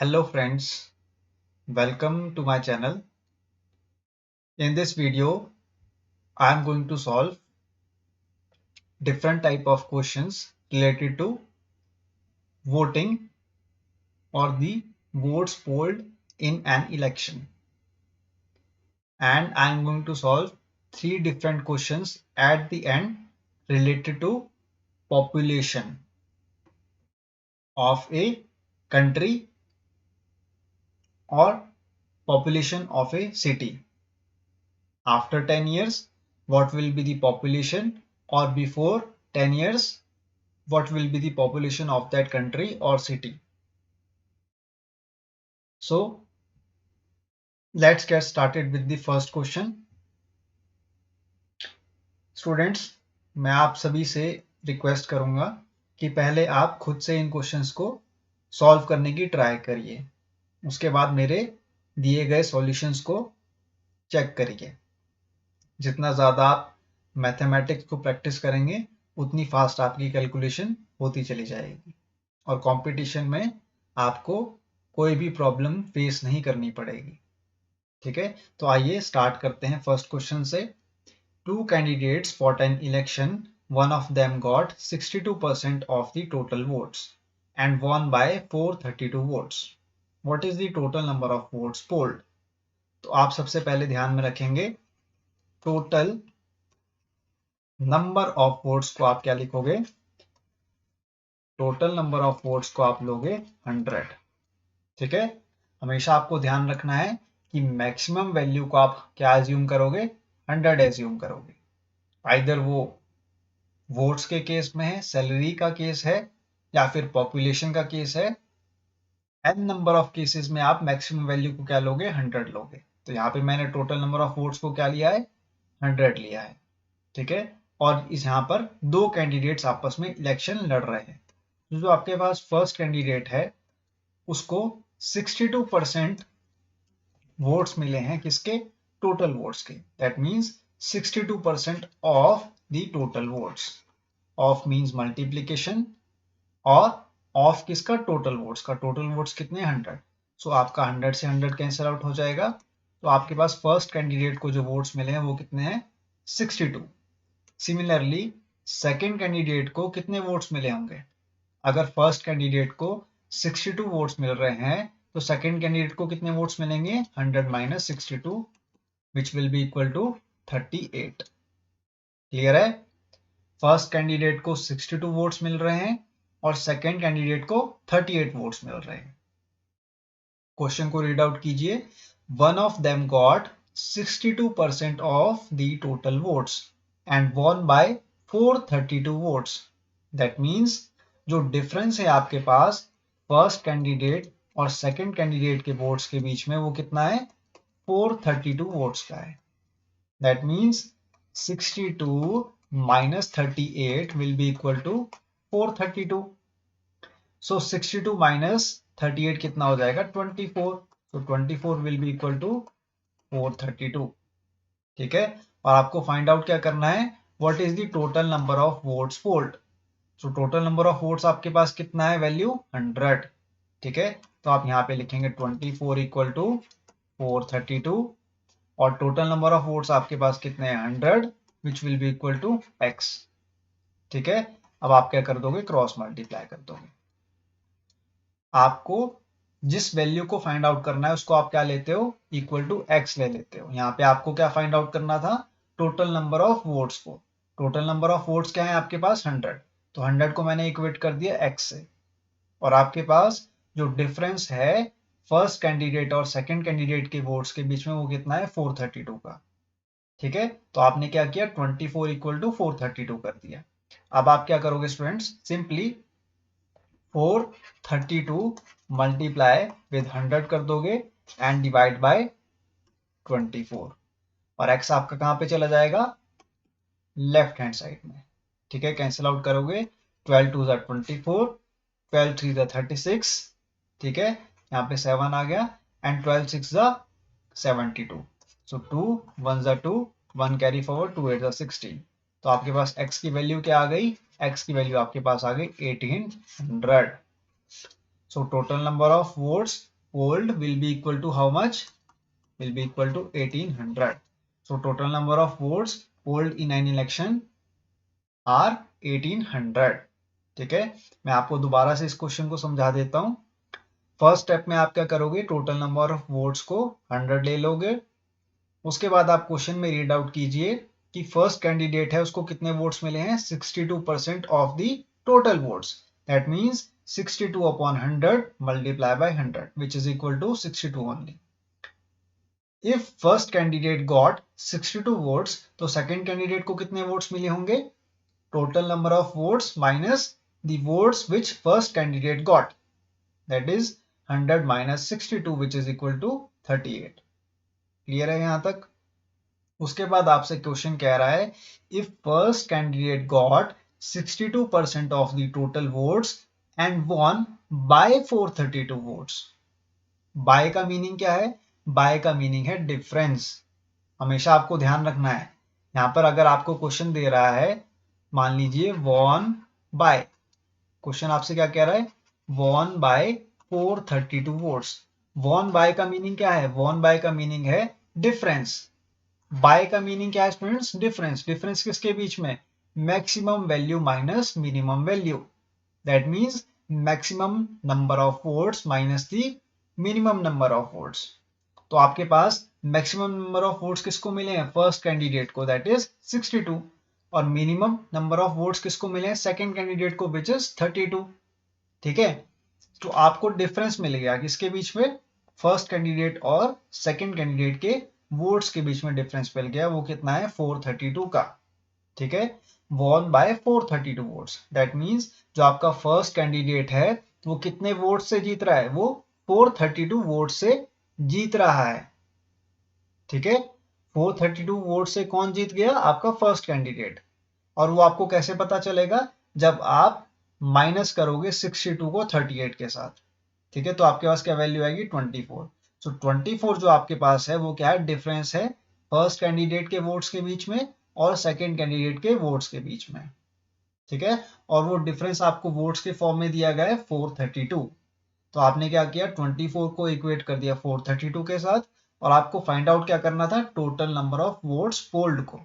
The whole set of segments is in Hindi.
Hello friends, welcome to my channel. In this video, I am going to solve different type of questions related to voting or the votes polled in an election. And I am going to solve three different questions at the end related to population of a country or population of a city. After 10 years, what will be the population, or before 10 years, what will be the population of that country or city. So let's get started with the first question. Students, मैं आप सभी से रिक्वेस्ट करूंगा कि पहले आप खुद से इन क्वेश्चंस को सॉल्व करने की ट्राई करिए, उसके बाद मेरे दिए गए सॉल्यूशंस को चेक करिए। जितना ज़्यादा आप मैथमेटिक्स को प्रैक्टिस करेंगे उतनी फास्ट आपकी कैलकुलेशन होती चली जाएगी और कंपटीशन में आपको कोई भी प्रॉब्लम फेस नहीं करनी पड़ेगी। ठीक है, तो आइए स्टार्ट करते हैं फर्स्ट क्वेश्चन से। Two candidates fought an election, one of them got 62% of the total votes and won by 432 votes. What is the total number of votes polled? तो आप सबसे पहले ध्यान में रखेंगे टोटल नंबर ऑफ वोट्स को आप क्या लिखोगे? टोटल नंबर ऑफ वोट्स को आप लोगे 100। ठीक है, हमेशा आपको ध्यान रखना है कि मैक्सिमम वैल्यू को आप क्या एज्यूम करोगे? 100 एज्यूम करोगे। आइदर वो वोट्स के केस में है, सैलरी का केस है, या फिर पॉपुलेशन का केस है। एन नंबर ऑफ केसेस में आप मैक्सिमम वैल्यू को क्या लोगे? 100 लोगे। तो यहाँ पे मैंने टोटल नंबर ऑफ वोट्स को क्या लिया है? 100 लिया है। ठीक है, और इस यहाँ पर दो कैंडिडेट्स आपस में इलेक्शन लड़ रहे हैं। तो जो आपके पास फर्स्ट कैंडिडेट है उसको 62% वोट्स मिले हैं। किसके? टोटल वोट्स के। That means 62% of the total votes. Of means multiplication, और ऑफ किसका? टोटल वोट्स का। टोटल वोट्स कितने? 100। सो आपका 100 से 100 कैंसिल आउट हो जाएगा। तो आपके पास फर्स्ट कैंडिडेट को जो वोट्स मिले हैं वो कितने हैं? 62। सिमिलरली सेकेंड कैंडिडेट को कितने वोट्स मिले होंगे? अगर फर्स्ट कैंडिडेट को 62 वोट्स मिल रहे हैं तो सेकेंड कैंडिडेट को कितने वोट्स मिलेंगे? 100 minus 62, which will be equal to 38। Clear है? फर्स्ट कैंडिडेट को 62 वोट्स मिल रहे हैं और सेकेंड कैंडिडेट को 38 वोट्स मिल रहे हैं। क्वेश्चन को रीड आउट कीजिए। One of them got 62% of the total votes and won by 432 votes. That means जो डिफरेंस है आपके पास फर्स्ट कैंडिडेट और सेकंड कैंडिडेट के वोट्स के बीच में वो कितना है? 432 वोट्स का है। That means 62 minus 38 will be equal to 432. So 62 minus 38 कितना हो जाएगा? 24. So 24 will be equal to 432. ठीक है, और आपको फाइंड आउट क्या करना है? What is the total number of votes polled. So total number of votes आपके पास कितना है? वैल्यू 100। ठीक है, तो आप यहाँ पे लिखेंगे 24 इक्वल टू 432, और टोटल नंबर ऑफ वोट्स आपके पास कितने हैं? 100, which will be equal to x। ठीक है, अब आप क्या कर दोगे? क्रॉस मल्टीप्लाई कर दोगे। आपको जिस वैल्यू को फाइंड आउट करना है उसको आप क्या लेते हो? इक्वल टू x ले लेते हो। यहाँ पे आपको क्या फाइंड आउट करना था? टोटल नंबर ऑफ वोट्स को। टोटल नंबर ऑफ वोट्स क्या है आपके पास? 100। तो 100 को मैंने इक्वेट कर दिया x से, और आपके पास जो डिफरेंस है फर्स्ट कैंडिडेट और सेकंड कैंडिडेट के वोट्स के बीच में वो कितना है? 432 का। ठीक है, तो आपने क्या किया? 24 इक्वल टू 432 कर दिया। अब आप क्या करोगे स्टूडेंट्स? सिंपली 432 मल्टीप्लाई विद 100 कर दोगे एंड डिवाइड बाय 24, और x आपका कहां पे चला जाएगा? लेफ्ट हैंड साइड में। ठीक है, कैंसिल आउट करोगे। 12 2 24, 12 3 36। ठीक है, यहाँ पे 7 आ गया, एंड 12 6 72। So 2 1 2, 1 carry forward, 2 8 16। तो आपके पास x की वैल्यू क्या आ गई? x की वैल्यू आपके पास आ गई 1800। So total number of votes polled will be equal to how much? Will be equal to 1800. So total number of votes polled in an election are 1800. ठीक है, मैं आपको दोबारा से इस क्वेश्चन को समझा देता हूं। फर्स्ट स्टेप में आप क्या करोगे, टोटल नंबर ऑफ वोट्स को 100 ले लोगे। उसके बाद आप क्वेश्चन में रीड आउट कीजिए कि फर्स्ट कैंडिडेट है उसको कितने वोट्स मिले हैं, 62% of the total votes. That means 62 upon 100 multiply by 100 which is equal to 62 only. If first candidate got 62 votes तो second candidate को कितने votes मिले होंगे, total number of votes minus the votes which first candidate got, that is 100 minus 62 which is equal to 38. Clear है यहां तक? उसके बाद आपसे क्वेश्चन कह रहा है if first candidate got 62% of the total votes and won by 432 votes. By का मीनिंग क्या है, बाय का मीनिंग है डिफरेंस। हमेशा आपको ध्यान रखना है, यहां पर अगर आपको क्वेश्चन दे रहा है, मान लीजिए वॉन बाय, क्वेश्चन आपसे क्या कह रहा है, von by 432 votes. Won by का मीनिंग क्या है, वॉन बाय का मीनिंग है डिफरेंस। बाय का मीनिंग क्या है स्टूडेंट्स, डिफरेंस। डिफरेंस किसके बीच में, maximum value minus minimum value. That means maximum number of votes minus the minimum number of votes. तो आपके पास मैक्सिमम नंबर ऑफ वोट्स किसको मिले हैं, फर्स्ट कैंडिडेट को, दैट इज 62, और मिनिमम नंबर ऑफ वोट्स किसको मिले हैं, सेकंड कैंडिडेट को, विच इज 32। ठीक है, तो आपको डिफरेंस मिल गया किसके बीच में, फर्स्ट कैंडिडेट और सेकंड कैंडिडेट के वोट्स के बीच में डिफरेंस मिल गया। वो कितना है, 432 का। ठीक है, von by 432 votes. That means जो आपका फर्स्ट कैंडिडेट है वो कितने वोट से जीत रहा है, वो 432 वोट से जीत रहा है। ठीक है, 432 वोट से कौन जीत गया, आपका फर्स्ट कैंडिडेट। और वो आपको कैसे पता चलेगा, जब आप माइनस करोगे 62 को 38 के साथ। ठीक है, तो आपके पास क्या वैल्यू आएगी, 24। सो 24 जो आपके पास है वो क्या है, डिफरेंस है फर्स्ट कैंडिडेट के वोट्स के बीच में और सेकंड कैंडिडेट के वोट्स के बीच में। ठीक है, और वो डिफरेंस आपको वोट्स के फॉर्म में दिया गया है 432। तो आपने क्या किया, 24 को इक्वेट कर दिया 432 के साथ, और आपको फाइंड आउट क्या करना था, total number of votes polled को।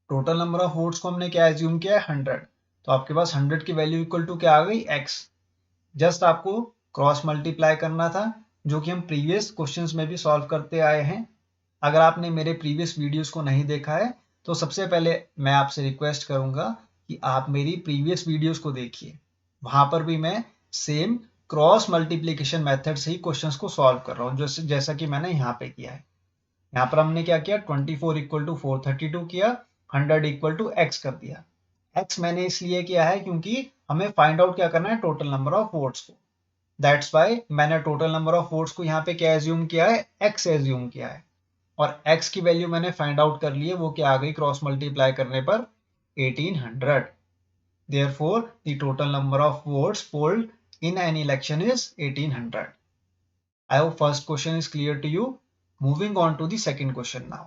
टोटल नंबर ऑफ वोट्स को हमने क्या एज्यूम किया है, 100। तो आपके पास 100 की वैल्यू इक्वल टू क्या आ गई, x। जस्ट आपको क्रॉस मल्टीप्लाई करना था, जो कि हम प्रीवियस क्वेश्चंस में भी सॉल्व करते आए हैं। अगर आपने मेरे प्रीवियस वीडियोस को नहीं देखा है तो सबसे पहले मैं आपसे रिक्वेस्ट करूंगा कि आप मेरी प्रीवियस वीडियोस को देखिए। वहां पर भी मैं सेम क्रॉस मल्टीप्लीकेशन मेथड से ही क्वेश्चंस को सॉल्व कर रहा हूँ, जैसा कि मैंने यहाँ पे किया है। यहाँ पर हमने क्या किया, 24 इक्वल टू 432 किया, 100 इक्वल टू x कर दिया। x मैंने इसलिए किया है क्योंकि हमें फाइंड आउट क्या करना है, टोटल नंबर ऑफ वोट्स को। दैट्स वाई मैंने टोटल नंबर ऑफ वोट्स को यहाँ पे क्या एज्यूम किया है, x एज्यूम किया है। और x की वैल्यू मैंने फाइंड आउट कर ली है, वो क्या आ गई क्रॉस मल्टीप्लाई करने पर, 1800। Therefore, the total number of votes polled in an election is 1800. I hope first question is clear to you. Moving on to the second question now.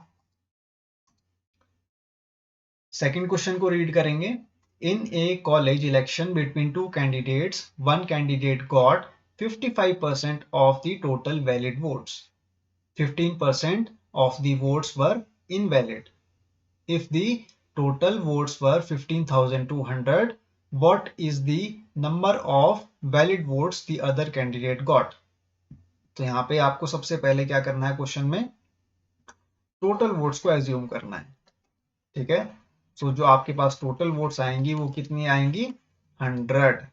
Second question को read करेंगे. In a college election between two candidates, one candidate got 55% of the total valid votes. 15% of the votes were invalid. If the total votes were 15,200, what is the number of valid votes the other candidate got? तो यहाँ पे आपको सबसे पहले क्या करना है, क्वेश्चन में टोटल वोट्स को एज्यूम करना है। ठीक है, सो जो आपके पास टोटल वोट्स आएंगी वो कितनी आएंगी, 100।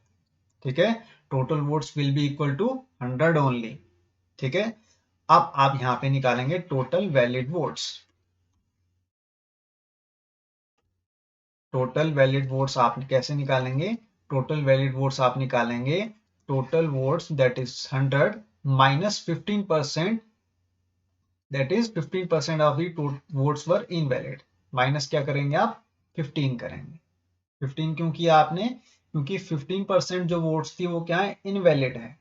ठीक है, total votes will be equal to 100 only. ठीक है, अब आप यहाँ पे निकालेंगे total valid votes. Total valid votes आप कैसे निकालेंगे, टोटल वैलिड वोट्स आप निकालेंगे, total votes that is 100 minus 15%, that is 15% of the votes were invalid. Minus क्या करेंगे आप, 15 करेंगे। 15 क्यों किया आपने, क्योंकि 15% जो वोट्स थी वो क्या है, इनवैलिड है।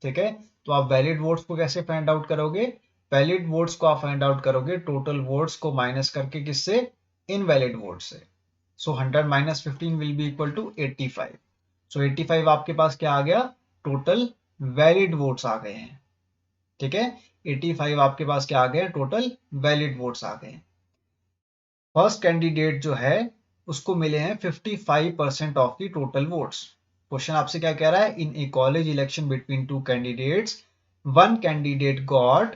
ठीक है, तो आप वैलिड वोट्स को कैसे फाइंड आउट करोगे, वैलिड वोट्स को आप फाइंड आउट करोगे टोटल वोट्स को माइनस करके, किससे, इनवैलिड वोट से। So 100 minus 15 will be equal to 85। So 85 आपके पास क्या आ गया, टोटल वैलिड वोट्स आ गए हैं। ठीक है, 85 आपके पास क्या आ गए, टोटल वैलिड वोट्स आ गए। फर्स्ट कैंडिडेट जो है उसको मिले हैं 55% of the total votes. Question आपसे क्या कह रहा है, in a college election between two candidates one candidate got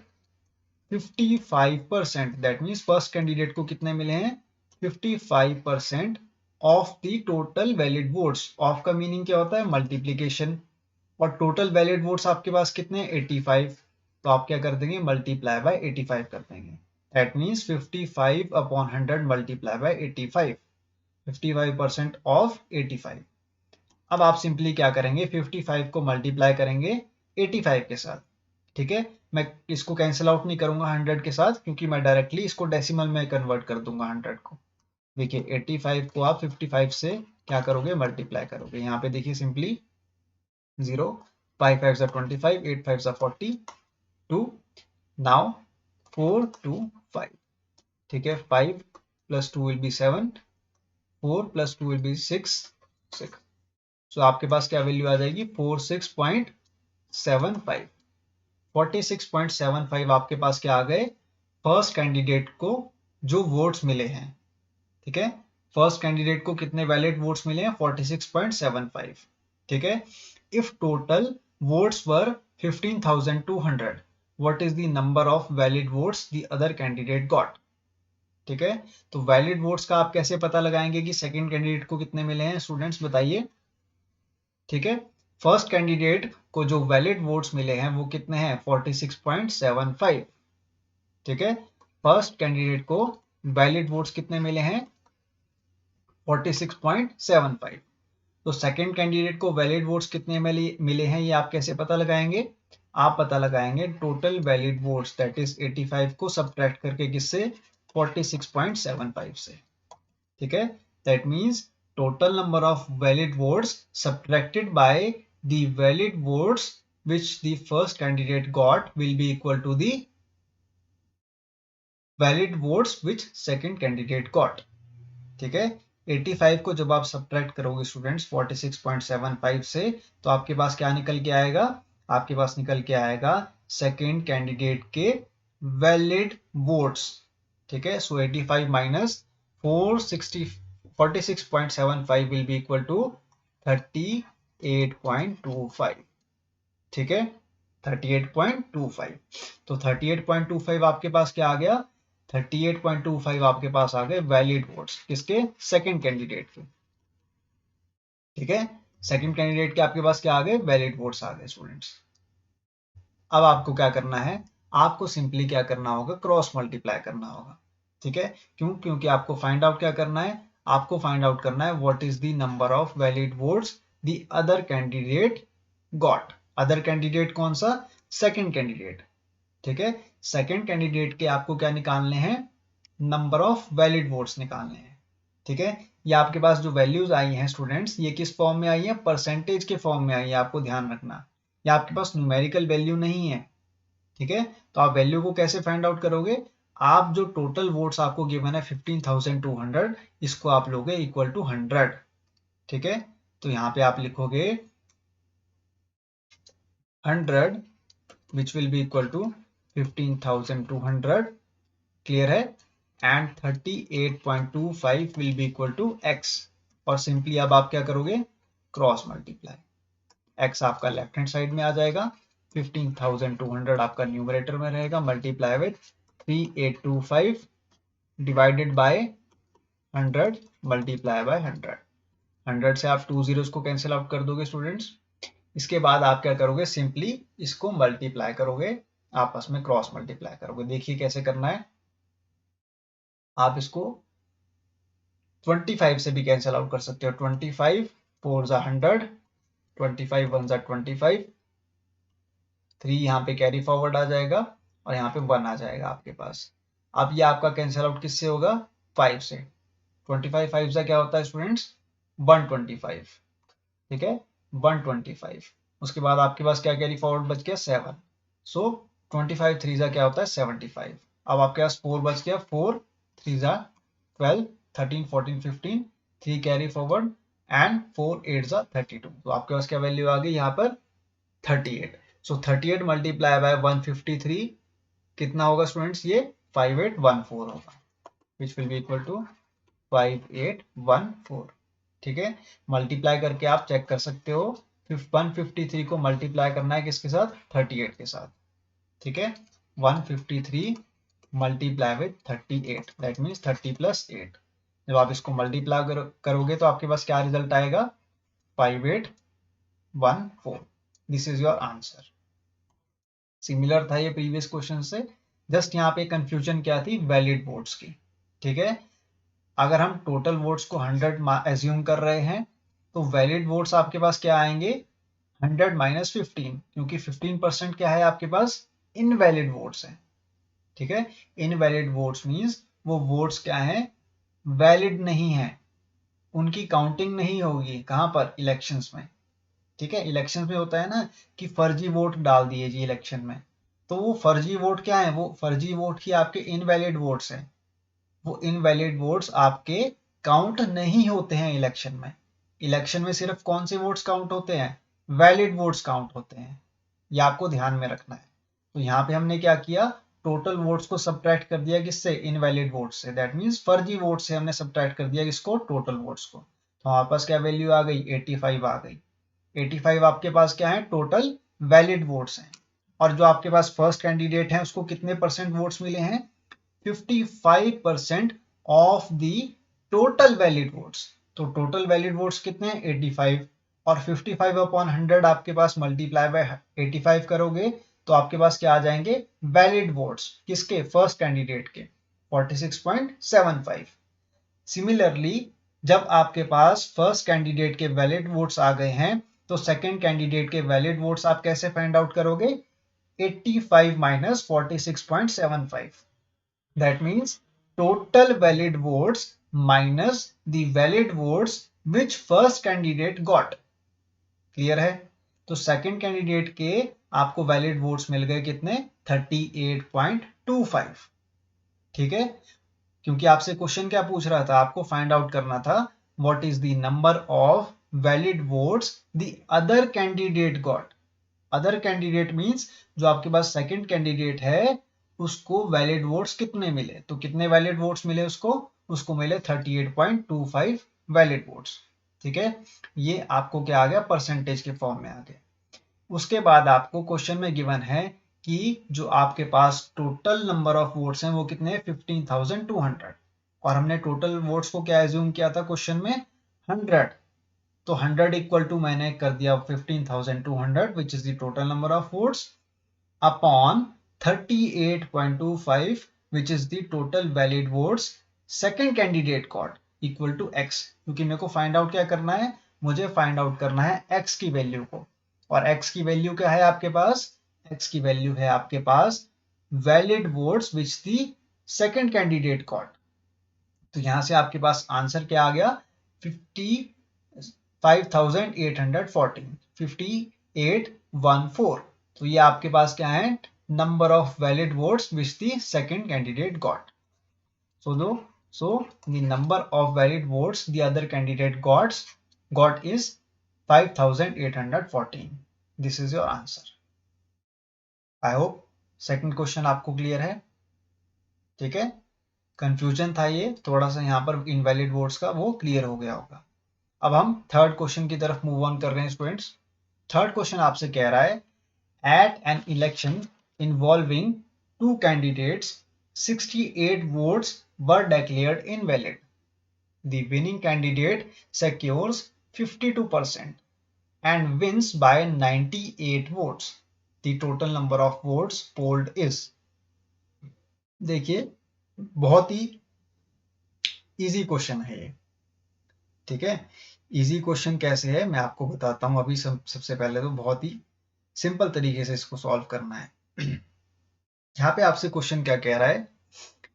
55%, that means first candidate को कितने मिले हैं, 55% of the total valid votes. Of का मीनिंग क्या होता है, मल्टीप्लीकेशन, और टोटल वैलिड वोट्स आपके पास कितने, 85, तो आप क्या कर देंगे, मल्टीप्लाई बाय 85 कर देंगे। That means 55 upon 100 multiply by 85, 55% of 85। अब आप सिंपली क्या करेंगे, 55 को मल्टीप्लाई करेंगे 85 के साथ। ठीक है, मैं इसको कैंसिल आउट नहीं करूंगा 100 के साथ, क्योंकि मैं डायरेक्टली इसको डेसिमल में कन्वर्ट कर दूंगा 100 को। देखिए 85 को आप 55 से क्या करोगे, मल्टीप्लाई करोगे। यहाँ पे देखिए सिंपली 0, 5 5 25, 8 5 42, नाउ 4 2 5। ठीक है, 5 plus 2 will B 7, 4 plus 2 will B 6 6। सो आपके पास क्या वैल्यू आ जाएगी, 46.75, 46.75 आपके पास क्या आ गए, फर्स्ट कैंडिडेट को जो वोट्स मिले हैं। ठीक है, फर्स्ट कैंडिडेट को कितने वैलिड वोट्स मिले हैं, 46.75। ठीक है, if total votes were 15,200, what is the number of valid votes the other candidate got. ठीक है, तो वैलिड वोट्स का आप कैसे पता लगाएंगे कि सेकंड कैंडिडेट को कितने मिले हैं, स्टूडेंट्स बताइए। ठीक है, फर्स्ट कैंडिडेट को जो वैलिड वोट्स मिले हैं वो कितने हैं, 46.75। ठीक है, फर्स्ट कैंडिडेट को वैलिड वोट्स कितने मिले हैं, 46.75। तो सेकंड कैंडिडेट को वैलिड वोट्स कितने मिले हैं, ये आप कैसे पता लगाएंगे, आप पता लगाएंगे total valid votes, that is 85 को सब्ट्रैक्ट करके, किससे, 46.75 से। ठीक है, that means total number of valid votes subtracted by the valid votes which the first candidate got will be equal to the valid votes which second candidate got। ठीक है, 85 को जब आप सब्ट्रैक्ट करोगे स्टूडेंट्स 46.75 से, तो आपके पास क्या निकल के आएगा, आपके पास निकल के आएगा सेकेंड कैंडिडेट के वैलिड वोट्स। ठीक है, सो 85 minus 46.75 will be equal to 38.25। ठीक है, 38.25, तो 38.25 आपके पास क्या आ गया, 38.25 आपके पास आ गए वैलिड वोट्स, किसके, सेकंड कैंडिडेट के। ठीक है, सेकंड कैंडिडेट के आपके पास क्या आ गए, वैलिड वोट्स आ गए स्टूडेंट्स। अब आपको क्या करना है, आपको सिंपली क्या करना होगा, क्रॉस मल्टीप्लाई करना होगा। ठीक है, क्यों, क्योंकि आपको फाइंड आउट क्या करना है, आपको फाइंड आउट करना है what is the number of valid votes the other candidate got. Other candidate कौन सा, सेकंड कैंडिडेट। ठीक है, सेकंड कैंडिडेट के आपको क्या निकालने हैं, नंबर ऑफ वैलिड वोट्स निकालने हैं। ठीक है, ये आपके पास जो वैल्यूज आई हैं स्टूडेंट्स, ये किस फॉर्म में आई है, परसेंटेज के फॉर्म में आई है, आपको ध्यान रखना। ये आपके पास न्यूमेरिकल वैल्यू नहीं है। ठीक है, तो आप वैल्यू को कैसे फाइंड आउट करोगे, आप जो टोटल वोट्स आपको गिवन है 15,200, इसको आप लोगे इक्वल टू 100। ठीक है, तो यहाँ पे आप लिखोगे 100 which will be equal to 15,200, clear है, and 38.25 will be equal to x। और सिंपली अब आप क्या करोगे, क्रॉस मल्टीप्लाई, x आपका लेफ्ट हैंड साइड में आ जाएगा, 15,200 आपका न्यूमरेटर में रहेगा, multiply with 3825 divided by 100 multiply by 100। 100 से आप 2 जीरोस को कैंसिल आउट कर दोगे स्टूडेंट्स। इसके बाद आप क्या करोगे, सिंपली इसको मल्टीप्लाई करोगे, आपस में क्रॉस मल्टीप्लाई करोगे। देखिए कैसे करना है, आप इसको 25 से भी कैंसिल आउट कर सकते हो, 25 4 जा 100, 25 1 जा 25, 3 यहाँ पे कैरी फॉरवर्ड आ जाएगा और यहाँ पे 1 आ जाएगा आपके पास। अब ये आपका कैंसिल आउट किससे होगा, 5 से। 25 5 से क्या होता है स्टूडेंट्स, 125। ठीक है, 125। उसके बाद आपके पास क्या कैरी फॉरवर्ड बच गया, 7। सो 25 3 जा क्या होता है, 75। अब आपके पास 4 बच गया, 4 3 जा 12, 13 14 15, 3 कैरी फॉरवर्ड एंड 4 8 जा 32। तो आपके पास क्या वैल्यू आ गई यहाँ पर, 38। सो 38 मल्टीप्लाई बाय 153 कितना होगा स्टूडेंट्स? ये 5814 होगा, which will be equal to 5814। ठीक है, मल्टीप्लाई करके आप चेक कर सकते हो। 153 को मल्टीप्लाई करना है किसके साथ? 38 के साथ। ठीक है, 153 multiply with 38, that means 30 plus 8। जब आप इसको मल्टीप्लाई करोगे तो आपके पास क्या रिजल्ट आएगा? 5814। This is your answer. Similar था ये प्रीवियस क्वेश्चन से, जस्ट यहाँ पे कंफ्यूजन क्या थी? वैलिड वोट्स की। ठीक है, अगर हम टोटल वोट्स को 100 एज्यूम कर रहे हैं तो वैलिड वोट्स आपके पास क्या आएंगे? 100 माइनस 15, क्योंकि 15% क्या है आपके पास? इनवैलिड वोट्स है। ठीक है, इनवैलिड वोट्स मीन्स वो वोट्स क्या है? वैलिड नहीं है, उनकी काउंटिंग नहीं होगी। कहां पर? इलेक्शंस में। ठीक है, इलेक्शंस में होता है ना कि फर्जी वोट डाल दिए जी इलेक्शन में, तो वो फर्जी वोट क्या है? वो फर्जी वोट ही आपके इनवैलिड वोट्स हैं। वो इनवैलिड वोट्स आपके काउंट नहीं होते हैं इलेक्शन में। इलेक्शन में सिर्फ कौन से वोट्स काउंट होते हैं? वैलिड वोट्स काउंट होते हैं। ये आपको ध्यान में रखना है। तो यहाँ पे हमने क्या किया? टोटल वोट्स को सब्ट्रैक्ट कर दिया किससे? इनवैलिड वोट्स से। दैट मीन्स फर्जी वोट से हमने सब्ट्रैक्ट कर दिया किसको? टोटल वोट्स को। तो हमारे पास क्या वैल्यू आ गई? 85 आ गई। 85 आपके पास क्या है? टोटल वैलिड वोट्स हैं। और जो आपके पास फर्स्ट कैंडिडेट है उसको कितने परसेंट वोट्स मिले हैं? 55% of the total valid votes. तो टोटल वैलिड वोट्स कितने हैं? 85। और 55 अपॉन 100 आपके पास मल्टीप्लाई बाय 85 करोगे तो आपके पास क्या आ जाएंगे? वैलिड वोट्स किसके? फर्स्ट कैंडिडेट के, 46.75। सिमिलरली जब आपके पास फर्स्ट कैंडिडेट के वैलिड वोट्स आ गए हैं तो सेकंड कैंडिडेट के वैलिड वोट्स आप कैसे फाइंड आउट करोगे? 85 minus 46.75। That means total valid votes minus the valid votes which first candidate got. Clear है? तो सेकंड कैंडिडेट के आपको वैलिड वोट्स मिल गए कितने? 38.25। ठीक है, क्योंकि आपसे क्वेश्चन क्या पूछ रहा था? आपको फाइंड आउट करना था what is the number of valid votes the other candidate got. Other candidate means जो आपके पास सेकंड कैंडिडेट है उसको वैलिड वोट्स कितने मिले? तो कितने वैलिड वोट्स मिले उसको? उसको मिले 38.25 वैलिड वोट्स। ठीक है, ये आपको क्या आ गया? परसेंटेज के फॉर्म में आ गया। उसके बाद आपको क्वेश्चन में गिवन है कि जो आपके पास टोटल नंबर ऑफ वोट्स हैं वो कितने? 15,200। और हमने टोटल वोट्स को क्या एज्यूम किया था क्वेश्चन में? 100। तो 100 इक्वल टू मैंने कर दिया 15,200 which is the total number of votes upon 38.25 which is the total valid votes second candidate got equal to x। क्योंकि मेरे को फाइंड आउट क्या करना है? मुझे फाइंड आउट करना है x की वैल्यू को। और x की वैल्यू क्या है आपके पास? x की वैल्यू है आपके पास valid votes which the second candidate got. तो यहां से आपके पास आंसर क्या आ गया? 5814, 5814। तो ये आपके पास क्या है? Number of valid votes which the second candidate got. So the number of valid votes the other candidate got is 5814. This is your answer. I hope second question आपको क्लियर है। ठीक है, कंफ्यूजन था ये थोड़ा सा यहाँ पर इनवैलिड वोट्स का, वो क्लियर हो गया होगा। अब हम थर्ड क्वेश्चन की तरफ मूव ऑन कर रहे हैं स्टूडेंट्स। थर्ड क्वेश्चन आपसे कह रहा है at an election involving two candidates 68 votes were declared invalid. The winning candidate secures 52% and wins by 98 votes. The total number of votes polled is। देखिए बहुत ही इजी क्वेश्चन है ये। ठीक है, इजी क्वेश्चन कैसे है मैं आपको बताता हूं। अभी सबसे पहले तो बहुत ही सिंपल तरीके से इसको सॉल्व करना है। यहाँ पे आपसे क्वेश्चन क्या कह रहा है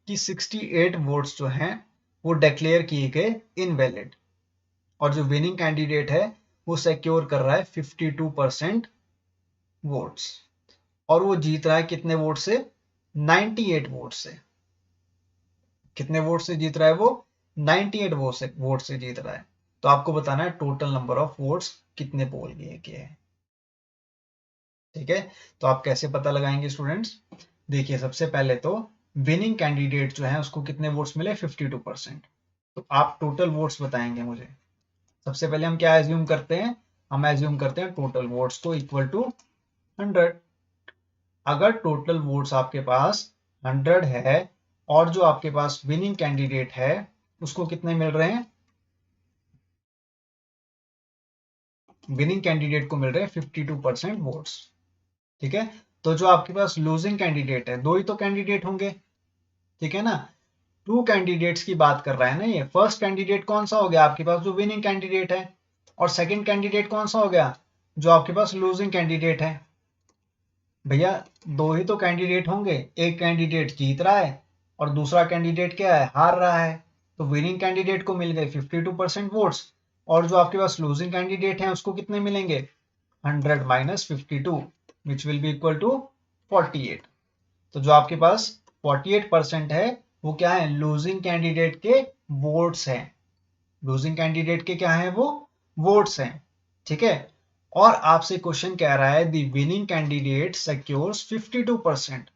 कि 68 वोट्स जो हैं वो डिक्लेयर किए गए इनवैलिड, और जो विनिंग कैंडिडेट है वो सिक्योर कर रहा है 52% वोट्स, और वो जीत रहा है कितने वोट से? 98 वोट से। कितने वोट से जीत रहा है वो? 98 वोट से जीत रहा है। तो आपको बताना है टोटल नंबर ऑफ वोट्स कितने पोल किए हैं। ठीक ठीक है, तो आप कैसे पता लगाएंगे स्टूडेंट्स? देखिए सबसे पहले तो विनिंग कैंडिडेट जो है उसको कितने वोट्स मिले? 52%। तो आप टोटल वोट्स बताएंगे मुझे। सबसे पहले हम क्या एज्यूम करते हैं? हम एज्यूम करते हैं टोटल वोट्स को इक्वल टू 100। अगर टोटल वोट्स आपके पास 100 है और जो आपके पास विनिंग कैंडिडेट है उसको कितने मिल रहे हैं? विनिंग कैंडिडेट को मिल रहे हैं 52% वोट्स। ठीक है, तो जो आपके पास लूजिंग कैंडिडेट है, दो ही तो कैंडिडेट होंगे, ठीक है ना? टू कैंडिडेट्स की बात कर रहा है ना ये। फर्स्ट कैंडिडेट कौन सा हो गया आपके पास? जो विनिंग कैंडिडेट है। और सेकंड कैंडिडेट कौन सा हो गया? जो आपके पास लूजिंग कैंडिडेट है। भैया दो ही तो कैंडिडेट होंगे, एक कैंडिडेट जीत रहा है और दूसरा कैंडिडेट क्या है? हार रहा है। तो विनिंग कैंडिडेट को मिल गए 52% वोट्स और जो आपके पास लूजिंग कैंडिडेट है उसको कितने मिलेंगे? 100 minus 52 which will be equal to 48। तो जो आपके पास 48% है वो क्या है? लूजिंग कैंडिडेट के वोट्स हैं। लूजिंग कैंडिडेट के क्या है? वो वोट्स हैं। ठीक है, और आपसे क्वेश्चन कह रहा है the winning candidate secures 52%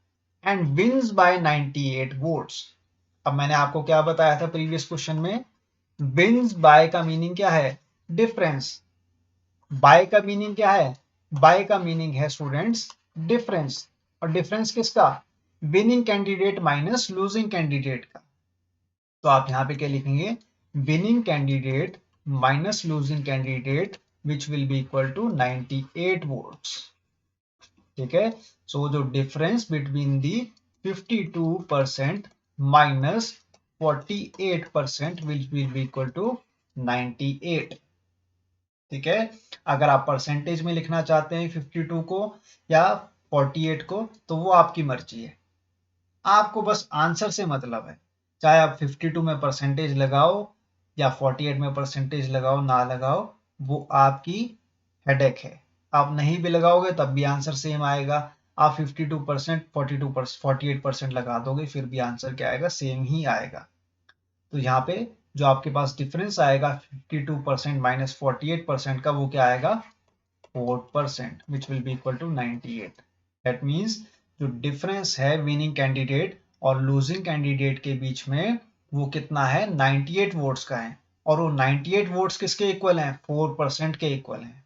and wins by 98 votes. अब मैंने आपको क्या बताया था प्रीवियस क्वेश्चन में? विंस बाय का मीनिंग क्या है? डिफरेंस। बाय का मीनिंग क्या है? बाय का मीनिंग है स्टूडेंट्स डिफरेंस। और डिफरेंस किसका? Winning candidate minus losing candidate का। तो आप यहां पे क्या लिखेंगे? Winning candidate minus losing candidate which will be equal to 98 votes. ठीक है, सो जो difference between the 52% minus 48% which will be equal to 98। ठीक है, अगर आप परसेंटेज में लिखना चाहते हैं 52 को या 48 को तो वो आपकी मर्जी है। आपको बस आंसर से मतलब है, चाहे आप 52 में परसेंटेज लगाओ या 48 में परसेंटेज लगाओ ना लगाओ, वो आपकी हेडेक है। आप नहीं भी लगाओगे तब भी आंसर सेम आएगा। आप 52% 48% लगा दोगे फिर भी आंसर क्या आएगा? सेम ही आएगा। तो यहाँ पे जो आपके पास डिफरेंस आएगा 52% माइनस 48% का, वो क्या आएगा? 4% which will be equal to 98। That means जो डिफरेंस है विनिंग कैंडिडेट और लूजिंग कैंडिडेट के बीच में वो कितना है? 98 वोट्स का है। और वो 98 वोट्स किसके इक्वल हैं? 4% के इक्वल हैं।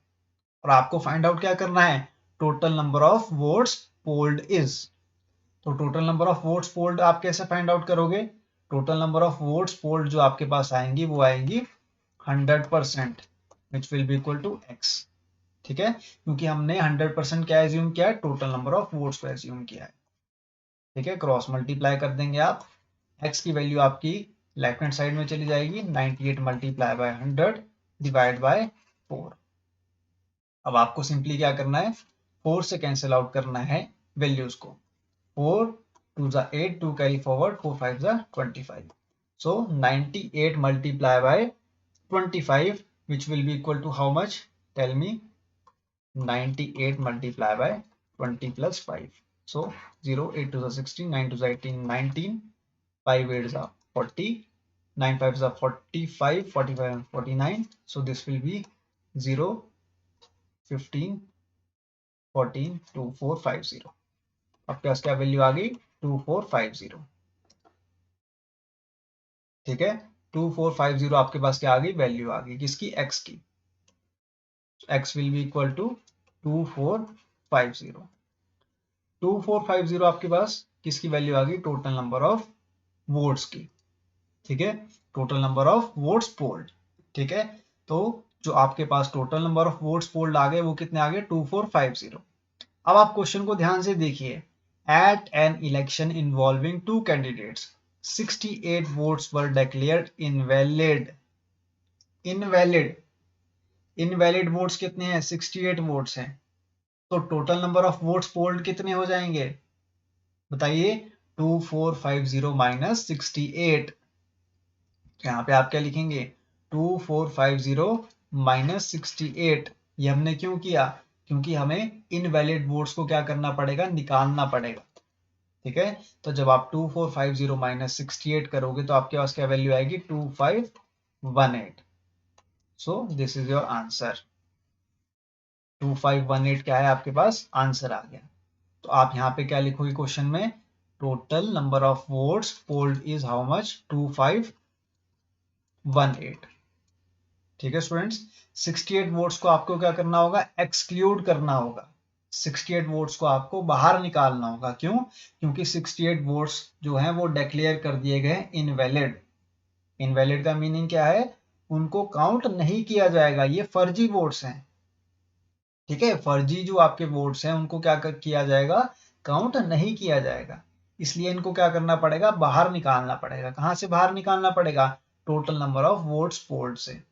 और आपको फाइंड आउट क्या करना है? Total number of votes polled is. तो total number of votes polled आप कैसे फाइंड आउट करोगे? Total number of votes polled जो आपके पास आएंगी वो आएंगी 100% which will be equal to x। ठीक है, क्योंकि हमने 100% क्या एज्यूम किया है? टोटल नंबर ऑफ वोट्स को एज्यूम किया है। ठीक है, क्रॉस मल्टीप्लाई कर देंगे आप। x की वैल्यू आपकी लेफ्ट हैंड साइड में चली जाएगी, 98 मल्टीप्लाई बाय 100 डिवाइड बाय 4। अब आपको सिंपली क्या करना है? 4 से कैंसिल आउट करना है वैल्यूज को। 4 2 जा 8, 2 कैरी फॉरवर्ड, 4 5 जा 25। सो 98 multiply by 25 which will be equal to how much? Tell me. 98 multiplied by 20 plus 5. So 0, 8 to the 16, 9 to the 18, 19, 5 8 is 40, 9 5 is 45, 45 and 49. So this will be 0, 15, 14, 2, 4, 5, 0. आपके पास क्या वैल्यू आ गई? 2450। ठीक है, 2450 आपके पास क्या आ गई? वैल्यू आ गई किसकी? x की। x will be equal to 2450। 2450 आपके पास किसकी वैल्यू आ गई? टोटल नंबर ऑफ वोट्स की। ठीक है, total number of votes polled. ठीक है, तो जो आपके पास total number of votes polled आ गए वो कितने आ गए? 2450। अब आप क्वेश्चन को ध्यान से देखिए। At an election involving two candidates 68 votes were declared invalid. Invalid invalid votes कितने हैं? 68 वोट्स हैं। तो total number of votes polled कितने हो जाएंगे? बताइए। 2450 माइनस 68। यहाँ पे आप क्या लिखेंगे? 2450 माइनस 68। ये हमने क्यों किया? क्योंकि हमें इनवैलिड वोट्स को क्या करना पड़ेगा? निकालना पड़ेगा। ठीक है, तो जब आप 2450 माइनस 68 करोगे तो आपके पास क्या वैल्यू आएगी? 2518। So this is your answer. 2518 क्या है आपके पास आंसर आ गया। तो आप यहाँ पे क्या लिखोगे क्वेश्चन में, total number of votes polled is how much, 2518। ठीक है स्टूडेंट्स, 68 वोट्स को आपको क्या करना होगा, एक्सक्लूड करना होगा। 68 वोट्स को आपको बाहर निकालना होगा। क्यों? क्योंकि 68 वोट्स जो हैं वो डिक्लेयर कर दिए गए इनवैलिड। इनवैलिड का मीनिंग क्या है, उनको काउंट नहीं किया जाएगा, ये फर्जी वोट्स हैं। ठीक है, फर्जी जो आपके वोट्स हैं उनको क्या किया जाएगा, काउंट नहीं किया जाएगा। इसलिए इनको क्या करना पड़ेगा, बाहर निकालना पड़ेगा। कहां से बाहर निकालना पड़ेगा, total number of votes polled से।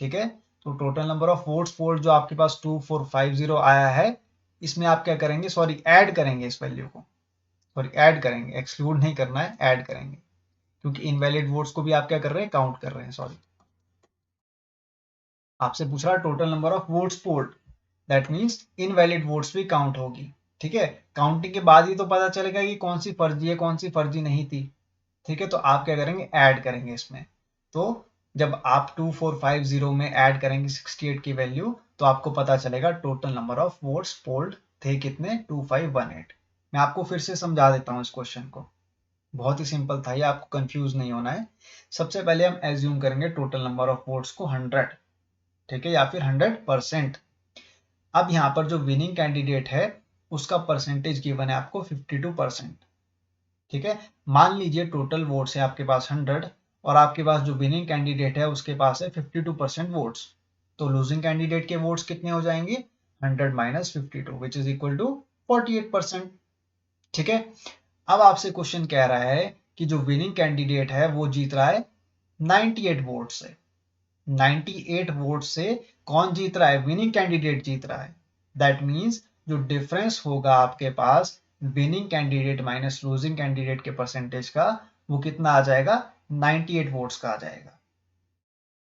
ठीक है, तो total number of votes polled जो आपके पास 2450 आया है, इसमें आप क्या करेंगे, सॉरी ऐड करेंगे इस वैल्यू को, सॉरी ऐड करेंगे, एक्सक्लूड नहीं करना है, ऐड करेंगे, क्योंकि इनवैलिड वोट्स को भी आप क्या कर रहे हैं, काउंट कर रहे हैं। सॉरी, आपसे पूछ रहा है total number of votes polled, that means invalid votes भी काउंट होगी। ठीक है, काउंटिंग के बाद ही तो पता चलेगा कि कौन सी फर्जी है कौन सी फर्जी नहीं थी। ठीक है, तो आप क्या करेंगे, ऐड करेंगे इसमें। तो जब आप 2450 में ऐड करेंगे 68 की वैल्यू, तो आपको पता चलेगा total number of votes polled थे कितने, 2518। मैं आपको फिर से समझा देता हूँ इस क्वेश्चन को, बहुत ही सिंपल था ये, आपको कंफ्यूज नहीं होना है। सबसे पहले हम एज्यूम करेंगे टोटल नंबर ऑफ वोट्स को 100, ठीक है, या फिर 100%। अब यहाँ पर जो विनिंग कैंडिडेट है उसका परसेंटेज गिवन है आपको 52%। ठीक है, मान लीजिए टोटल वोट्स है आपके पास 100 और आपके पास जो विनिंग कैंडिडेट है उसके पास है 52% वोट्स, तो लूजिंग कैंडिडेट के वोट्स कितने हो जाएंगे, 100 minus 52 which is equal to 48%। ठीक है, अब आपसे क्वेश्चन कह रहा है कि जो विनिंग कैंडिडेट है वो जीत रहा है 98 वोट से। 98 वोट से कौन जीत रहा है, विनिंग कैंडिडेट जीत रहा है। दैट मीन्स जो डिफरेंस होगा आपके पास winning candidate minus losing candidate के परसेंटेज का, वो कितना आ जाएगा, 98 वोट्स का आ जाएगा।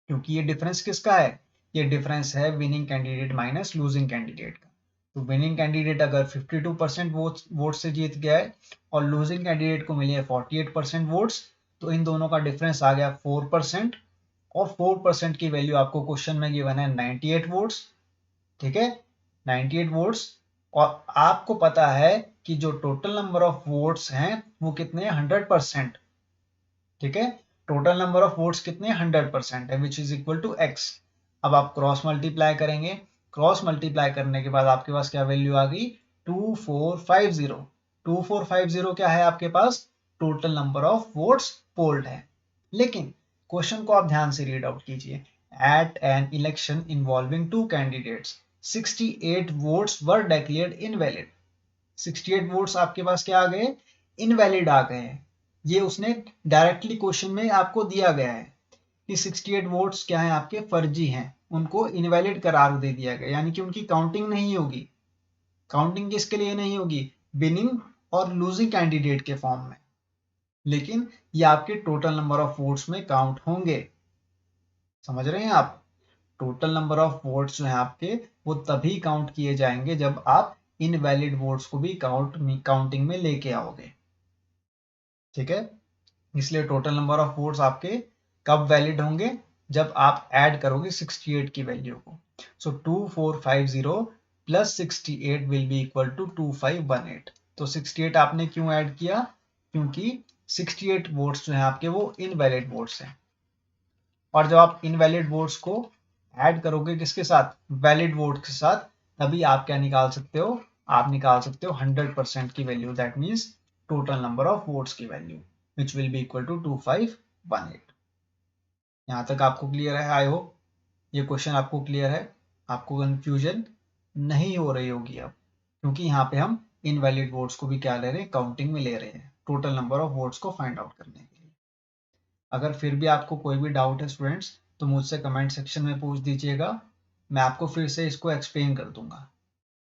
क्योंकि ये डिफरेंस किसका है, ये डिफरेंस है winning candidate minus losing candidate का। तो विनिंग कैंडिडेट अगर 52% वोट से जीत गया है और लूजिंग कैंडिडेट को मिली है 48% वोट्स, तो इन दोनों का डिफरेंस आ गया 4%, और 4% की वैल्यू आपको क्वेश्चन में गिवन है 98 वोट्स। ठीक है, 98 वोट्स, और आपको पता है कि जो टोटल नंबर ऑफ वोट्स हैं वो कितने हैं, 100%। ठीक है, टोटल नंबर ऑफ वोट्स कितने 100% है, which is equal to x. अब आप क्रॉस मल्टीप्लाई करेंगे, क्रॉस मल्टीप्लाई करने के बाद आपके पास क्या वैल्यू आ गई, 2450। 2450 क्या है आपके पास, total number of votes polled है। लेकिन क्वेश्चन को आप ध्यान से रीड आउट कीजिए, at an election involving two candidates 68 votes were declared invalid. 68 votes आपके पास क्या आ गए, इनवैलिड आ गए हैं। ये उसने डायरेक्टली क्वेश्चन में आपको दिया गया है कि 68 वोट्स क्या है आपके फर्जी हैं, उनको इनवैलिड करार दे दिया गया, यानी कि उनकी काउंटिंग नहीं होगी। काउंटिंग किसके लिए नहीं होगी, विनिंग और लूजिंग कैंडिडेट के फॉर्म में, लेकिन ये आपके टोटल नंबर ऑफ वोट्स में काउंट होंगे। समझ रहे हैं आप, टोटल नंबर ऑफ वोट्स जो है आपके वो तभी काउंट किए जाएंगे जब आप इनवैलिड वोट्स को भी काउंटिंग में लेके आओगे। ठीक है, इसलिए टोटल नंबर ऑफ वोट्स आपके कब वैलिड होंगे, जब आप ऐड करोगे 68 की वैल्यू को। So 2450 plus 68 will be equal to 2518। तो 68 आपने क्यों ऐड किया, क्योंकि 68 वोट्स जो है आपके वो इनवैलिड वोट्स हैं, और जब आप इनवैलिड वोट्स को ऐड करोगे किसके साथ, वैलिड वोट के साथ, तभी आप क्या निकाल सकते हो, आप निकाल सकते हो 100% की value, that means total number of votes की value which will be equal to 2518। यहाँ तक आपको क्लियर है, आई होप ये क्वेश्चन आपको क्लियर है, आपको कंफ्यूजन नहीं हो रही होगी अब, क्योंकि यहाँ पे हम इनवैलिड वोट्स को भी क्या ले रहे हैं, काउंटिंग में ले रहे हैं टोटल नंबर ऑफ वोट्स को फाइंड आउट करने के लिए। अगर फिर भी आपको कोई भी डाउट है स्टूडेंट्स, तो मुझसे कमेंट सेक्शन में पूछ दीजिएगा, मैं आपको फिर से इसको एक्सप्लेन कर दूंगा।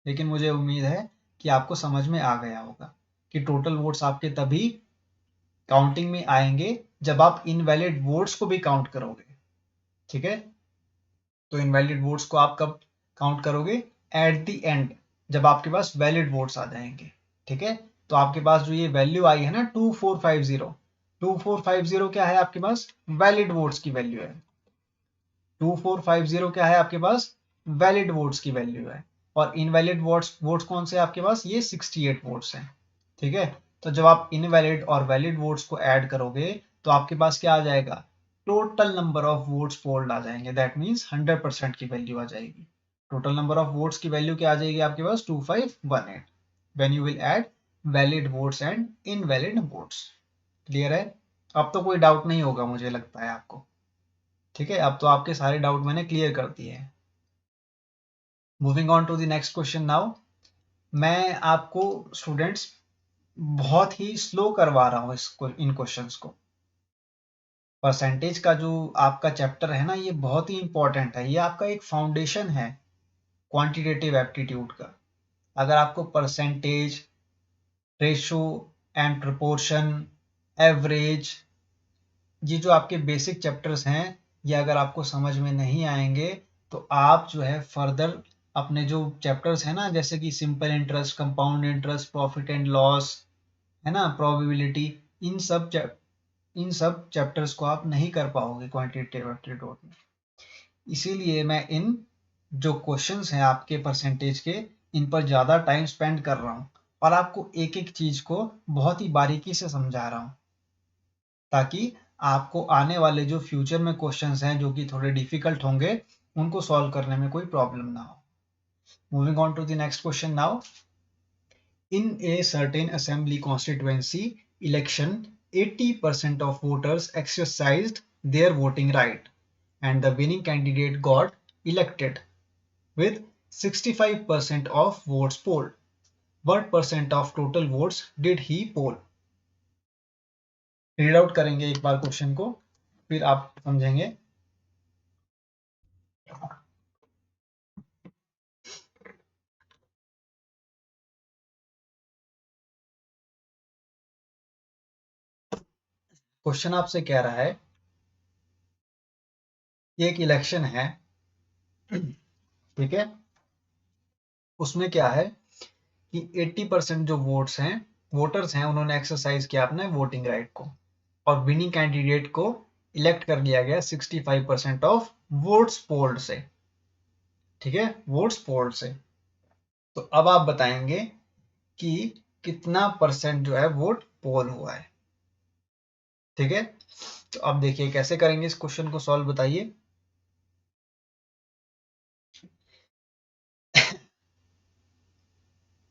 लेकिन मुझे उम्मीद है कि आपको समझ में आ गया होगा कि टोटल वोट्स आपके तभी काउंटिंग में आएंगे जब आप इनवैलिड वोट्स को भी काउंट करोगे। ठीक है, तो इनवैलिड वोट्स को आप कब काउंट करोगे, एट द एंड, जब आपके पास वैलिड वोट्स आ जाएंगे। ठीक है, तो आपके पास जो ये वैल्यू आई है ना 2450, 2450 क्या है आपके पास, वैलिड वोट्स की वैल्यू है। 2450 क्या है आपके पास, वैलिड वोट्स की वैल्यू है। और इनवैलिड वोट्स कौन से आपके पास, ये 68 वोट्स हैं। ठीक है, तो जब आप इनवैलिड और वैलिड वोट्स को ऐड करोगे तो आपके पास क्या आ जाएगा, total number of votes polled आ जाएंगे। दैट मीन्स 100% की वैल्यू आ जाएगी। टोटल नंबर ऑफ वोट्स की वैल्यू क्या आ जाएगी आपके पास, 2518 when you will add valid votes and invalid votes. Clear है? अब तो कोई डाउट नहीं होगा मुझे लगता है आपको। ठीक है, अब तो आपके सारे डाउट मैंने क्लियर कर दिए हैं। Moving on to the next question now. मैं आपको स्टूडेंट्स बहुत ही स्लो करवा रहा हूँ इसको, इन क्वेश्चंस को। परसेंटेज का जो आपका चैप्टर है ना, ये बहुत ही इंपॉर्टेंट है। ये आपका एक फाउंडेशन है क्वांटिटेटिव एप्टीट्यूड का। अगर आपको percentage, ratio and proportion, average, ये जो आपके बेसिक चैप्टर्स हैं, ये अगर आपको समझ में नहीं आएंगे तो आप जो है फर्दर अपने जो चैप्टर्स हैं ना, जैसे कि simple interest, compound interest, profit and loss, है ना, प्रोबेबिलिटी, इन सब चैप्टर्स को आप नहीं कर पाओगे क्वांटिटेटिव एप्टीट्यूड में। इसीलिए मैं इन जो क्वेश्चंस हैं आपके परसेंटेज के, इन पर ज़्यादा टाइम स्पेंड कर रहा हूँ और आपको एक एक चीज़ को बहुत ही बारीकी से समझा रहा हूँ, ताकि आपको आने वाले जो फ्यूचर में क्वेश्चंस हैं जो कि थोड़े डिफिकल्ट होंगे, उनको सॉल्व करने में कोई प्रॉब्लम ना हो। Moving on to the next question now. In a certain assembly constituency election, 80% of voters exercised their voting right and the winning candidate got elected with 65% of votes polled. What percent of total votes did he poll? Read out करेंगे एक बार क्वेश्चन को, फिर आप समझेंगे। क्वेश्चन आपसे कह रहा है, ये एक इलेक्शन है, ठीक है, उसमें क्या है कि 80% जो वोटर्स हैं, उन्होंने एक्सरसाइज किया अपने वोटिंग राइट को और विनिंग कैंडिडेट को इलेक्ट कर लिया गया 65% ऑफ वोट्स पोल्ड से। ठीक है, वोट्स पोल्ड से। तो अब आप बताएंगे कि कितना परसेंट जो है वोट पोल हुआ है। ठीक है, तो अब देखिए कैसे करेंगे इस क्वेश्चन को सॉल्व, बताइए।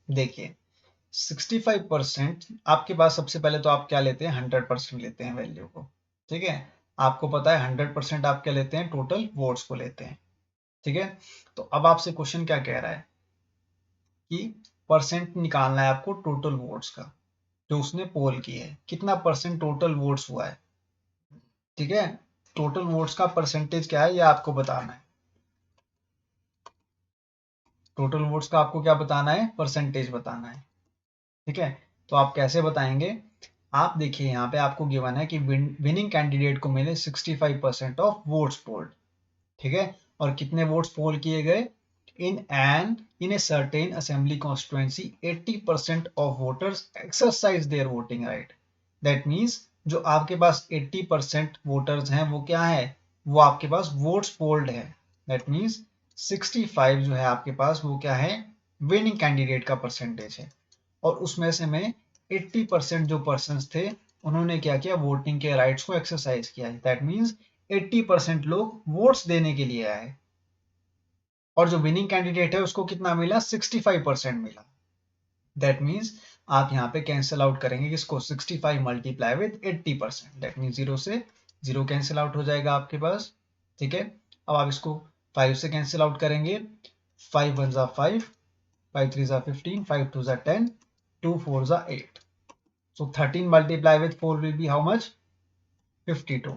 देखिए 65% आपके पास, सबसे पहले तो आप क्या लेते हैं, 100% लेते हैं वैल्यू को। ठीक है, आपको पता है 100% आप क्या लेते हैं, टोटल वोट्स को लेते हैं। ठीक है, तो अब आपसे क्वेश्चन क्या कह रहा है कि परसेंट निकालना है आपको टोटल वोट्स का जो उसने पोल की है, कितना परसेंट टोटल वोट्स हुआ है। ठीक है, टोटल वोट्स का परसेंटेज क्या है ये आपको बताना है। टोटल वोट्स का आपको क्या बताना है, परसेंटेज बताना है। ठीक है, तो आप कैसे बताएंगे, आप देखिए यहाँ पे आपको गिवन है कि विनिंग कैंडिडेट को मिले 65% ऑफ वोट्स पोल्ड। ठीक है, और कितने वोट्स पोल किए गए, in a certain assembly constituency 80% of voters exercise their voting right. That means जो आपके पास 80% वोटर्स हैं वो क्या है, वो आपके पास वोट्स पोल्ड है। दैट मीन्स 65 जो है आपके पास वो क्या है, विनिंग कैंडिडेट का परसेंटेज है। और उसमें से में 80% जो पर्सन थे उन्होंने क्या किया, वोटिंग के राइट्स को एक्सरसाइज किया। दैट मीन्स 80% लोग वोट्स देने के लिए आए और जो विनिंग कैंडिडेट है उसको कितना मिला, 65% मिला। दैट मीन्स आप यहाँ पे कैंसिल आउट करेंगे किसको, 65 मल्टीप्लाई विद 80%। दैट मीन्स 0 से 0 कैंसिल आउट हो जाएगा आपके पास। ठीक है, अब आप इसको 5 से कैंसिल आउट करेंगे, 5 1 जा 5, 5 3 जा 15, 5 2 जा 10, 2 4 जा 8। So 13 multiply with 4 will be how much, 52।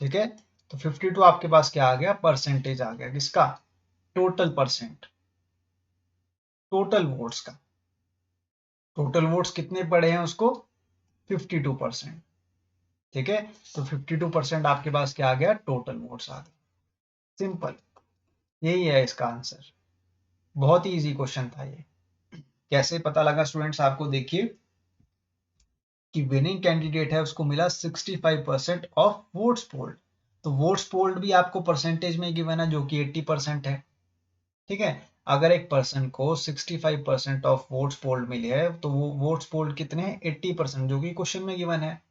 ठीक है, तो 52 आपके पास क्या आ गया, परसेंटेज आ गया किसका, टोटल परसेंट, टोटल वोट्स का। टोटल वोट्स कितने पड़े हैं उसको, 52%। ठीक है, तो 52% आपके पास क्या आ गया, टोटल वोट्स आ गए। सिंपल, यही है इसका आंसर। बहुत ही इजी क्वेश्चन था ये। कैसे पता लगा स्टूडेंट्स आपको, देखिए कि विनिंग कैंडिडेट है उसको मिला 65% ऑफ वोट्स पोल्ड। तो वोट्स पोल्ड भी आपको परसेंटेज में गिवन है जो कि 80% है। ठीक है, अगर एक पर्सन को 65% ऑफ वोट्स पोल्ड मिले हैं तो वो वोट्स पोल्ड कितने हैं 80%, जो कि क्वेश्चन में गिवन है।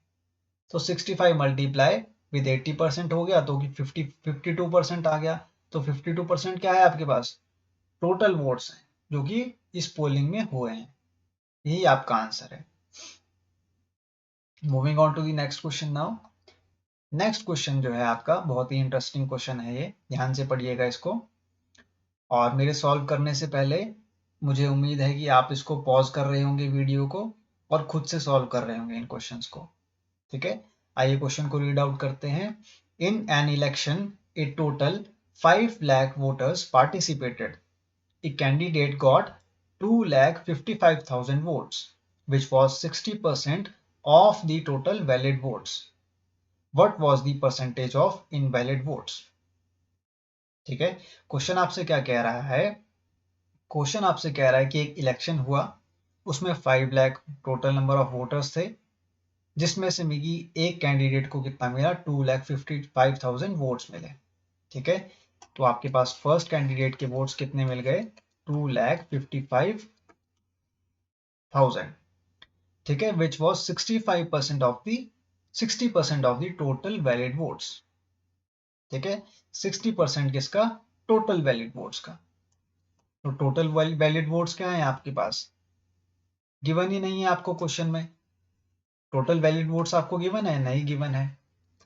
तो 65 मल्टीप्लाई विद 80% हो गया तो 52% आ गया। तो 52% क्या है आपके पास, टोटल वोट्स हैं जो कि इस पोलिंग में हुए हैं। यही आपका आंसर है। Moving on to the next question now. Next question जो है आपका बहुत ही इंटरेस्टिंग क्वेश्चन है, ये ध्यान से पढ़िएगा इसको। और मेरे सॉल्व करने से पहले मुझे उम्मीद है कि आप इसको पॉज कर रहे होंगे वीडियो को और खुद से सॉल्व कर रहे होंगे इन क्वेश्चंस को। ठीक है, आइए क्वेश्चन को रीड आउट करते हैं। इन an election A total 5 lakh voters participated. A candidate got 2,55,000 votes, which was 60% of the total valid votes. What was the percentage of invalid votes? ठीक है, क्वेश्चन आपसे क्या कह रहा है, क्वेश्चन आपसे कह रहा है कि एक इलेक्शन हुआ, उसमें 5 lakh total number of voters थे, जिसमें से मिगी एक कैंडिडेट को कितना मिला 2,55,000 वोट्स मिले। ठीक है, तो आपके पास फर्स्ट कैंडिडेट के वोट्स कितने मिल गए 2,55,000। ठीक है, which was 60% of the total valid votes. ठीक है, 60% किसका, टोटल वैलिड वोट्स का। तो टोटल वैलिड वोट्स क्या है आपके पास, गिवन ही नहीं है आपको क्वेश्चन में। टोटल वैलिड वोट्स आपको गिवन है, नहीं गिवन है।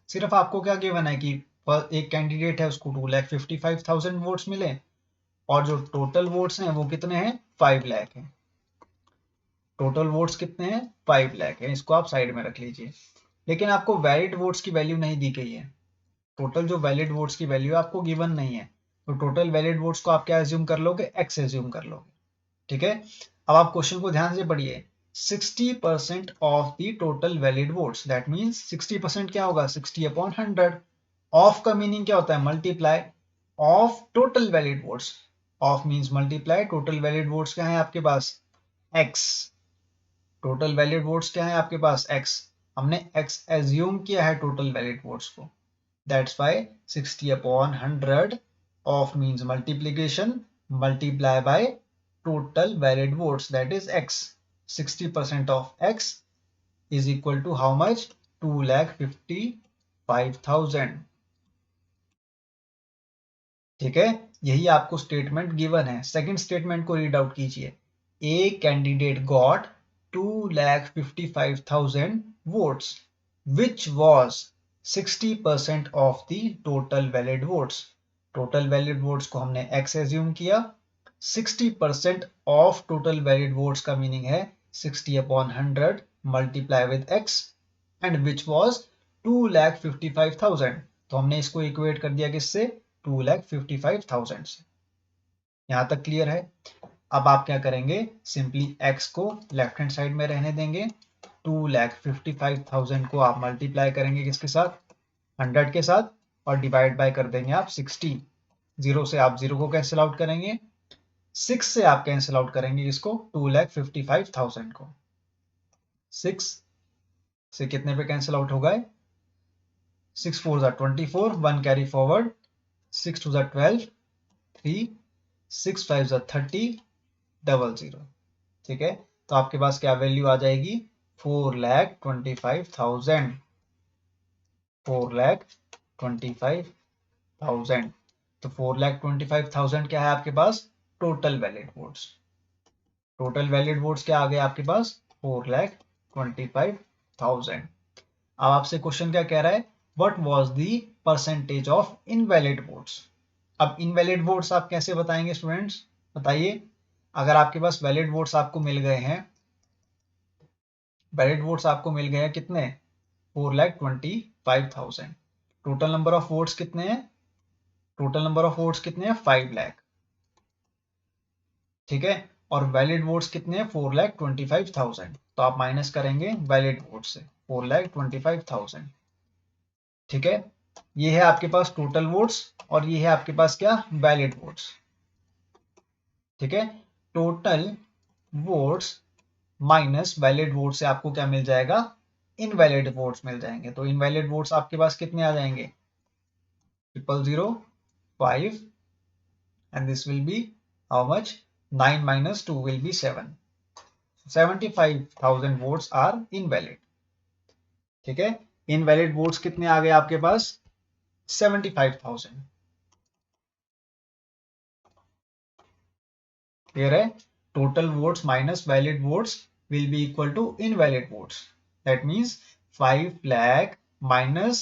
सिर्फ आपको क्या गिवन है कि एक कैंडिडेट है उसको 2,55,000 वोट्स मिले, और जो टोटल वोट्स हैं वो कितने हैं 5 लाख हैं। टोटल वोट्स कितने हैं 5 लाख हैं, इसको आप साइड में रख लीजिए। लेकिन आपको वैलिड वोट्स की वैल्यू नहीं दी गई है। टोटल जो वैलिड वोट्स की वैल्यू आपको गिवन नहीं है, तो टोटल वैलिड वोट्स को आप क्या एज्यूम कर लोगे, एक्स एज्यूम कर लोगे। ठीक है, अब आप क्वेश्चन को ध्यान से पढ़िए। 60% of the total valid votes, that means 60% क्या होगा 60/100। ऑफ का मीनिंग क्या होता है multiply of total valid votes. Of means multiply, total valid votes क्या है आपके पास एक्स। टोटल वैलिड वोट्स क्या है आपके पास एक्स। हमने एक्स एज्यूम किया है टोटल वैलिड वोट्स को, that's why 60/100 of means multiplication, multiply by total valid votes, that is x. 60% of x is equal to how much 2,55,000। ठीक है, यही आपको स्टेटमेंट गिवन है। सेकंड स्टेटमेंट को रीड आउट कीजिए। A candidate got 2,55,000 votes which was 60% of the total valid votes। Total valid votes को हमने x एज्यूम किया। 60% ऑफ टोटल वैलिड वोट्स का मीनिंग है 60/100 multiply with x and which was 2,55,000। तो हमने इसको इक्वेट कर दिया किससे 2,55,000 से। यहां तक क्लियर है। अब आप क्या करेंगे, सिंपली x को लेफ्ट हैंड साइड में रहने देंगे। 2,55,000 को आप मल्टीप्लाई करेंगे किसके साथ 100 के साथ, और डिवाइड बाय कर देंगे आप 60। 0 से आप 0 को कैंसिल आउट करेंगे, 6 से आप कैंसिल आउट करेंगे किसको 2,55,000 को। 6 से कितने पे कैंसिल आउट होगा 6 4 24, 1 कैरी फॉरवर्ड, 6 2 12, 3 6 5 30, 00। ठीक है, तो आपके पास क्या वैल्यू आ जाएगी 4,25,000। 4,25,000। तो 4,25,000 क्या है आपके पास total valid votes. Total valid votes क्या आ गए आपके पास 4,25,000। अब आपसे क्वेश्चन क्या कह रहा है, what was the percentage of invalid votes. अब इनवैलिड वोट्स आप कैसे बताएंगे स्टूडेंट्स, बताइए। अगर आपके पास वैलिड वोट्स आपको मिल गए हैं, वैलिड वोट्स आपको मिल गए हैं कितने 4,25,000। टोटल नंबर ऑफ वोट्स कितने हैं, टोटल नंबर ऑफ वोट्स कितने हैं 5 लाख। ठीक है, और वैलिड वोट्स कितने हैं 4,25,000। तो आप माइनस करेंगे वैलिड वोट से 4,25,000। ठीक है, ये है आपके पास टोटल वोट्स और ये है आपके पास क्या वैलिड वोट्स। ठीक है, total votes minus valid vote से आपको क्या मिल जाएगा इनवैलिड वोट्स मिल जाएंगे। तो इनवैलिड वोट्स आपके पास कितने आ जाएंगे 0,005 and this will B how much? 9 minus 2 will be 7. 75,000 votes are invalid. ठीक है, इनवैलिड वोट्स कितने आ गए आपके पास? 75,000. क्लियर है? Total votes minus valid votes will be equal to invalid votes. That means 5 lakh minus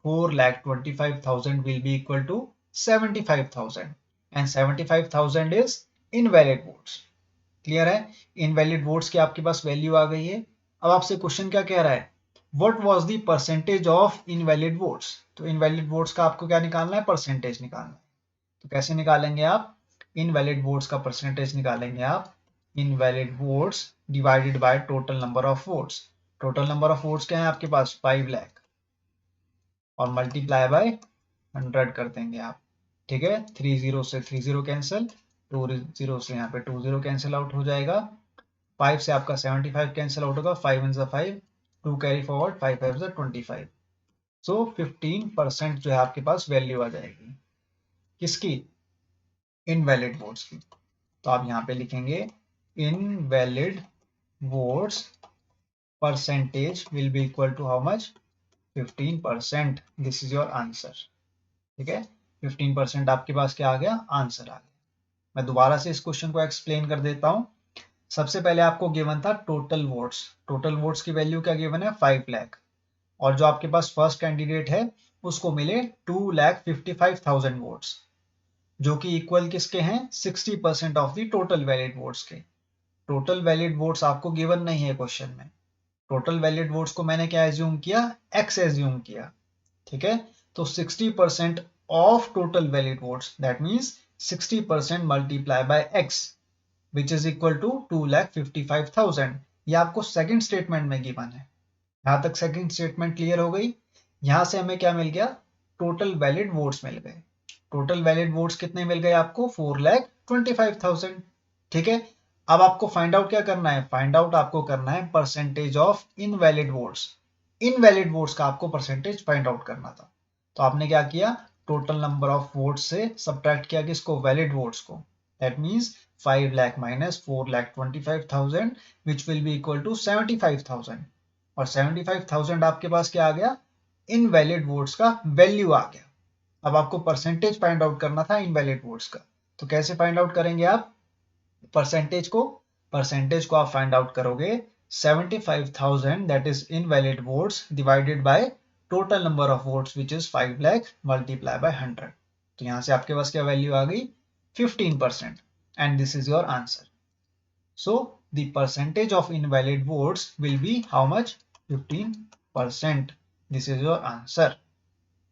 4,25,000 will be equal to 75,000 and 75,000 is invalid votes. Clear है? इनवैलिड वोट्स की आपके पास वैल्यू आ गई है. अब आपसे क्वेश्चन क्या कह रहा है? What was the percentage of invalid votes. तो इनवैलिड वोट्स का आपको क्या निकालना है? परसेंटेज निकालना है. तो कैसे निकालेंगे आप? इनवैलिड वोट्स का परसेंटेज निकालेंगे आप invalid votes divided by total number of votes. Total number of votes क्या है आपके पास? 5 लाख और मल्टीप्लाई बाय 100 कर देंगे आप. ठीक है, 3 0 से 3 0 कैंसिल, 2 0 से यहाँ पे 2 0 कैंसिल आउट हो जाएगा. 5 से आपका 75 कैंसिल आउट होगा. 5 इन 5, 2 कैरी फॉरवर्ड, 5 5 25. सो 15% जो है आपके पास वैल्यू आ जाएगी. किसकी? इनवैलिड वोट्स की. तो आप यहाँ पे लिखेंगे invalid votes percentage will be equal to how much? 15%. This is your answer. ठीक है, 15% आपके पास क्या आ गया? आंसर आ गया. मैं दोबारा से इस क्वेश्चन को एक्सप्लेन कर देता हूं. सबसे पहले आपको गिवन था टोटल वोट्स. टोटल वोट्स की वैल्यू क्या गिवन है? 5 लाख. और जो आपके पास फर्स्ट कैंडिडेट है उसको मिले 2,55,000 वोट्स, जो कि इक्वल किसके हैं? 60% of the total valid votes के. टोटल वैलिड वोट्स आपको गिवन नहीं है क्वेश्चन में. टोटल वैलिड वोट्स को मैंने क्या एज्यूम किया? एक्स एज्यूम किया. ठीक है, तो 60% of total valid votes, that means 60% multiply by x which is equal to 2,55,000. ये आपको सेकंड स्टेटमेंट में गिवन है. यहां तक सेकंड स्टेटमेंट क्लियर हो गई. यहां से हमें क्या मिल गया? टोटल वैलिड वोट्स मिल गए. टोटल वैलिड वोट्स कितने मिल गए आपको? 4,25,000. ठीक है, अब आपको फाइंड आउट क्या करना है? फाइंड आउट आपको करना है percentage of invalid votes. Invalid votes का आपको परसेंटेज फाइंड आउट करना था. तो आपने क्या किया? टोटल नंबर ऑफ वोट्स से सब्ट्रैक्ट किया किसको? वैलिड वोट्स को. That means 5 lakh minus 4,25,000 which will be equal to 75,000. और 75,000 आपके पास क्या आ गया? इनवैलिड वोट्स का वैल्यू आ गया. अब आपको परसेंटेज फाइंड आउट करना था इनवैलिड वोट्स का. तो कैसे फाइंड आउट करेंगे आप परसेंटेज को? परसेंटेज को आप फाइंड आउट करोगे 75,000 that is invalid votes divided by total number of votes which is 5 lakh multiply by 100. तो यहां से आपके पास क्या वैल्यू आ गई? 15%. And this is your answer. So the percentage of invalid votes will be how much? 15%. This is your answer.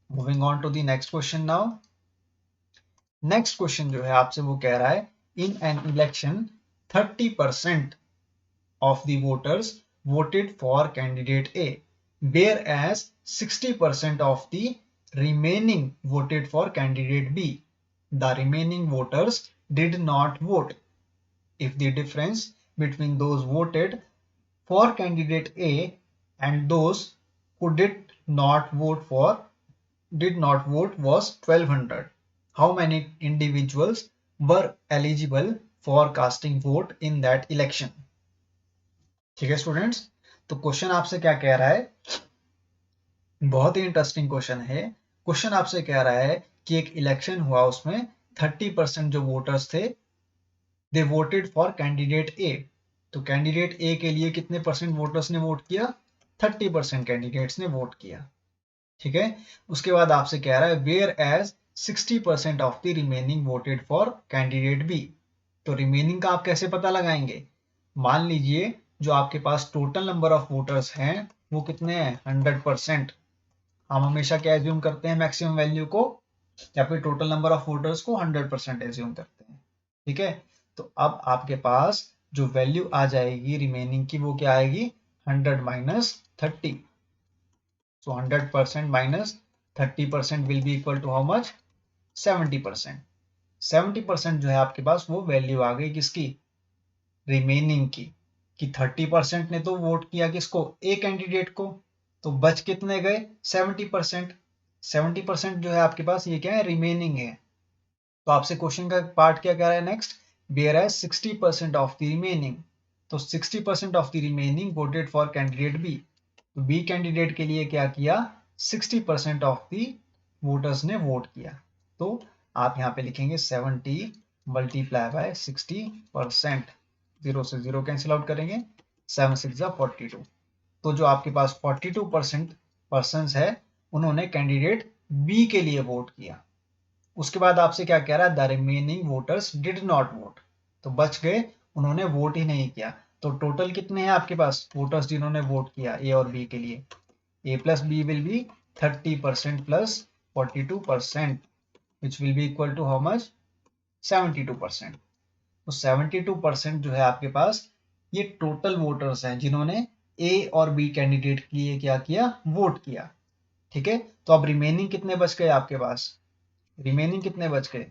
Moving on to the next question now. Next question जो है आपसे वो कह रहा है in an election 30% of the voters voted for candidate A, whereas 60% of the remaining voted for candidate B. The remaining voters did not vote. If the difference between those voted for candidate A and those who did not vote was 1,200, how many individuals were eligible for casting vote in that election? ठीक है स्टूडेंट्स, तो क्वेश्चन आपसे क्या कह रहा है? बहुत ही इंटरेस्टिंग क्वेश्चन है. क्वेश्चन आपसे कह रहा है कि एक इलेक्शन हुआ, उसमें 30% जो वोटर्स थे दे वोटेड फॉर कैंडिडेट ए. तो कैंडिडेट ए के लिए कितने परसेंट वोटर्स ने वोट किया? 30% कैंडिडेट्स ने वोट किया. ठीक है, उसके बाद आपसे कह रहा है where as 60% of the remaining voted for candidate B. तो रिमेनिंग का आप कैसे पता लगाएंगे? मान लीजिए जो आपके पास टोटल नंबर ऑफ वोटर्स हैं वो कितने हैं? 100%. हम हमेशा क्या एज्यूम करते हैं? मैक्सिमम वैल्यू को या फिर टोटल नंबर ऑफ वोटर्स को 100% एज्यूम करते हैं. ठीक है, तो अब आपके पास जो वैल्यू आ जाएगी रिमेनिंग की वो क्या आएगी? 100 minus 30. So 100% minus 30% will be equal to how much? 70%. 70% जो है आपके पास वो वैल्यू आ गई किसकी? रिमेनिंग की. कि 30% ने तो वोट किया किसको? ए कैंडिडेट को. तो बच कितने गए? 70%. 70% जो है आपके पास ये क्या है? रिमेनिंग है. तो आपसे क्वेश्चन का पार्ट क्या कह रहा है next? Where as 60% of the remaining, तो 60% of the remaining voted for candidate B. तो बी कैंडिडेट के लिए क्या किया, 60% ऑफ द वोटर्स ने वोट किया। तो आप यहाँ पे लिखेंगे 70 मल्टीप्लाई बाय 60%, 0 से 0 कैंसिल आउट करेंगे, 7 6 42। तो जो आपके पास 42% पर्सन है उन्होंने कैंडिडेट बी के लिए वोट किया। उसके बाद आपसे क्या कह रहा है, the remaining voters did not vote, तो बच गए, उन्होंने वोट ही नहीं किया। तो टोटल कितने हैं आपके पास वोटर्स जिन्होंने वोट किया ए और बी के लिए, A plus B will be 30% plus 42%, which will be equal to how much, 72%। तो 72% जो है आपके पास ये टोटल वोटर्स हैं जिन्होंने ए और बी कैंडिडेट के लिए क्या किया, वोट किया। ठीक है, तो अब रिमेनिंग कितने बच गए आपके पास, रिमेनिंग कितने बच गए,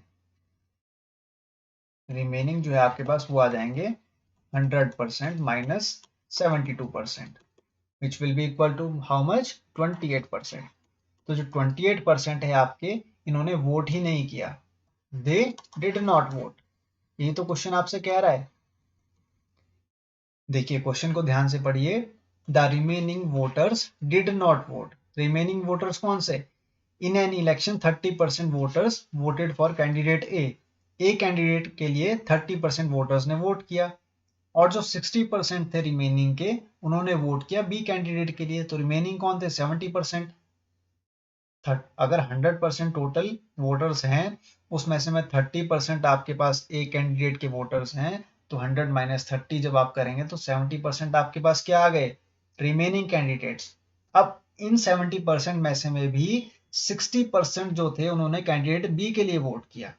रिमेनिंग जो है आपके पास वो आ जाएंगे 100% minus 72%, which will be equal to how much, 28%। तो जो 28% है आपके, इन्होंने वोट ही नहीं किया, दे डिड नॉट वोट। ये तो क्वेश्चन आपसे कह रहा है, देखिए क्वेश्चन को ध्यान से पढ़िए, the remaining voters did not vote, remaining voters कौन से, इन an election 30% voters voted for candidate a candidate के लिए 30% वोटर्स ने वोट किया, और जो 60% थे रिमेनिंग के उन्होंने वोट किया बी कैंडिडेट के लिए, तो रिमेनिंग कौन थे 70%। अगर 100% टोटल वोटर्स हैं उसमें से में 30% आपके पास ए कैंडिडेट के वोटर्स हैं, तो 100 माइनस 30 जब आप करेंगे तो 70% आपके पास क्या आ गए, रिमेनिंग कैंडिडेट्स। अब इन 70% में से में भी 60% जो थे उन्होंने कैंडिडेट बी के लिए वोट किया।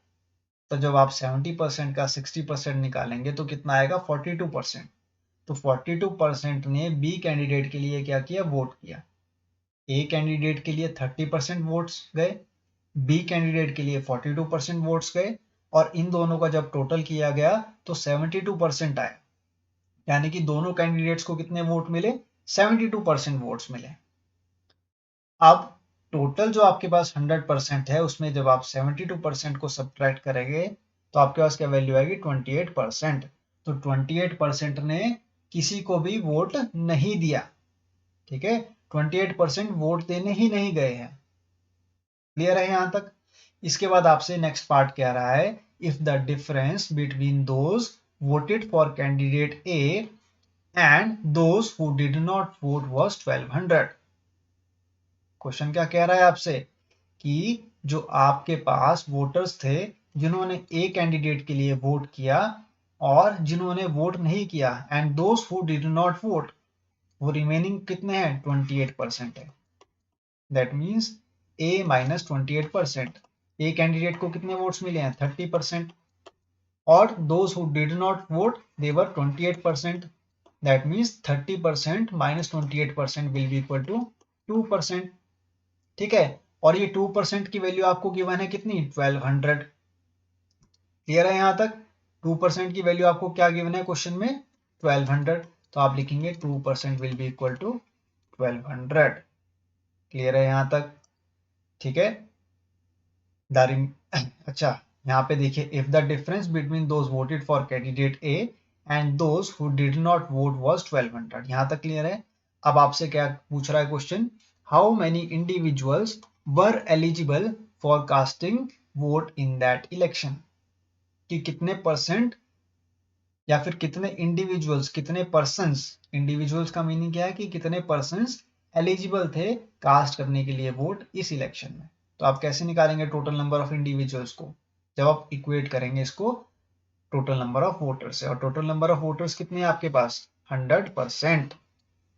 तो जब आप 70% का 60% निकालेंगे तो कितना आएगा, 42%। तो 42% ने बी कैंडिडेट के लिए क्या किया, वोट किया। ए कैंडिडेट के लिए 30% वोट्स गए, बी कैंडिडेट के लिए 42% वोट्स गए, और इन दोनों का जब टोटल किया गया तो 72% आया, यानी कि दोनों कैंडिडेट्स को कितने वोट मिले, 72% वोट्स मिले। अब टोटल जो आपके पास 100% है उसमें जब आप 72% को सब्ट्रैक्ट करेंगे तो आपके पास क्या वैल्यू आएगी, 28%। तो 28% ने किसी को भी वोट नहीं दिया। ठीक है, 28% वोट देने ही नहीं गए हैं। क्लियर है यहां तक। इसके बाद आपसे नेक्स्ट पार्ट कह रहा है, if the difference between those voted for candidate A and those who did not vote was 1200। Question क्या कह रहा है आपसे कि जो आपके पास वोटर्स थे जिन्होंने ए कैंडिडेट के लिए वोट किया और जिन्होंने वोट नहीं किया, and those who did not vote, वो रिमेनिंग कितने हैं, 28% है। That means A minus 28%। A candidate को कितने वोट्स मिले हैं, 30%, और those who did not vote they were 28%। That means 30% minus 28% will be equal to 2%। ठीक है, और ये 2% की वैल्यू आपको गिवन है कितनी, 1200। क्लियर है यहां तक। 2% की वैल्यू आपको क्या गिवन है क्वेश्चन में, 1200। तो आप लिखेंगे 2% will be equal to 1200। Clear है यहां तक। ठीक है, अच्छा यहाँ पे देखिए, if the difference between those voted for candidate A and those who did not vote was 1200, यहाँ तक क्लियर है। अब आपसे क्या पूछ रहा है question, how many individuals were eligible for casting vote in that election, कि कितने परसेंट या फिर कितने इंडिविजुअल्स, कितने पर्सन्स, इंडिविजुअल्स का मीनिंग क्या है कि कितने पर्सन्स एलिजिबल थे कास्ट करने के लिए वोट इस इलेक्शन में। तो आप कैसे निकालेंगे टोटल नंबर ऑफ इंडिविजुअल्स को, जब आप इक्वेट करेंगे इसको टोटल नंबर ऑफ वोटर्स से, और टोटल नंबर ऑफ वोटर्स कितने हैं आपके पास, 100%।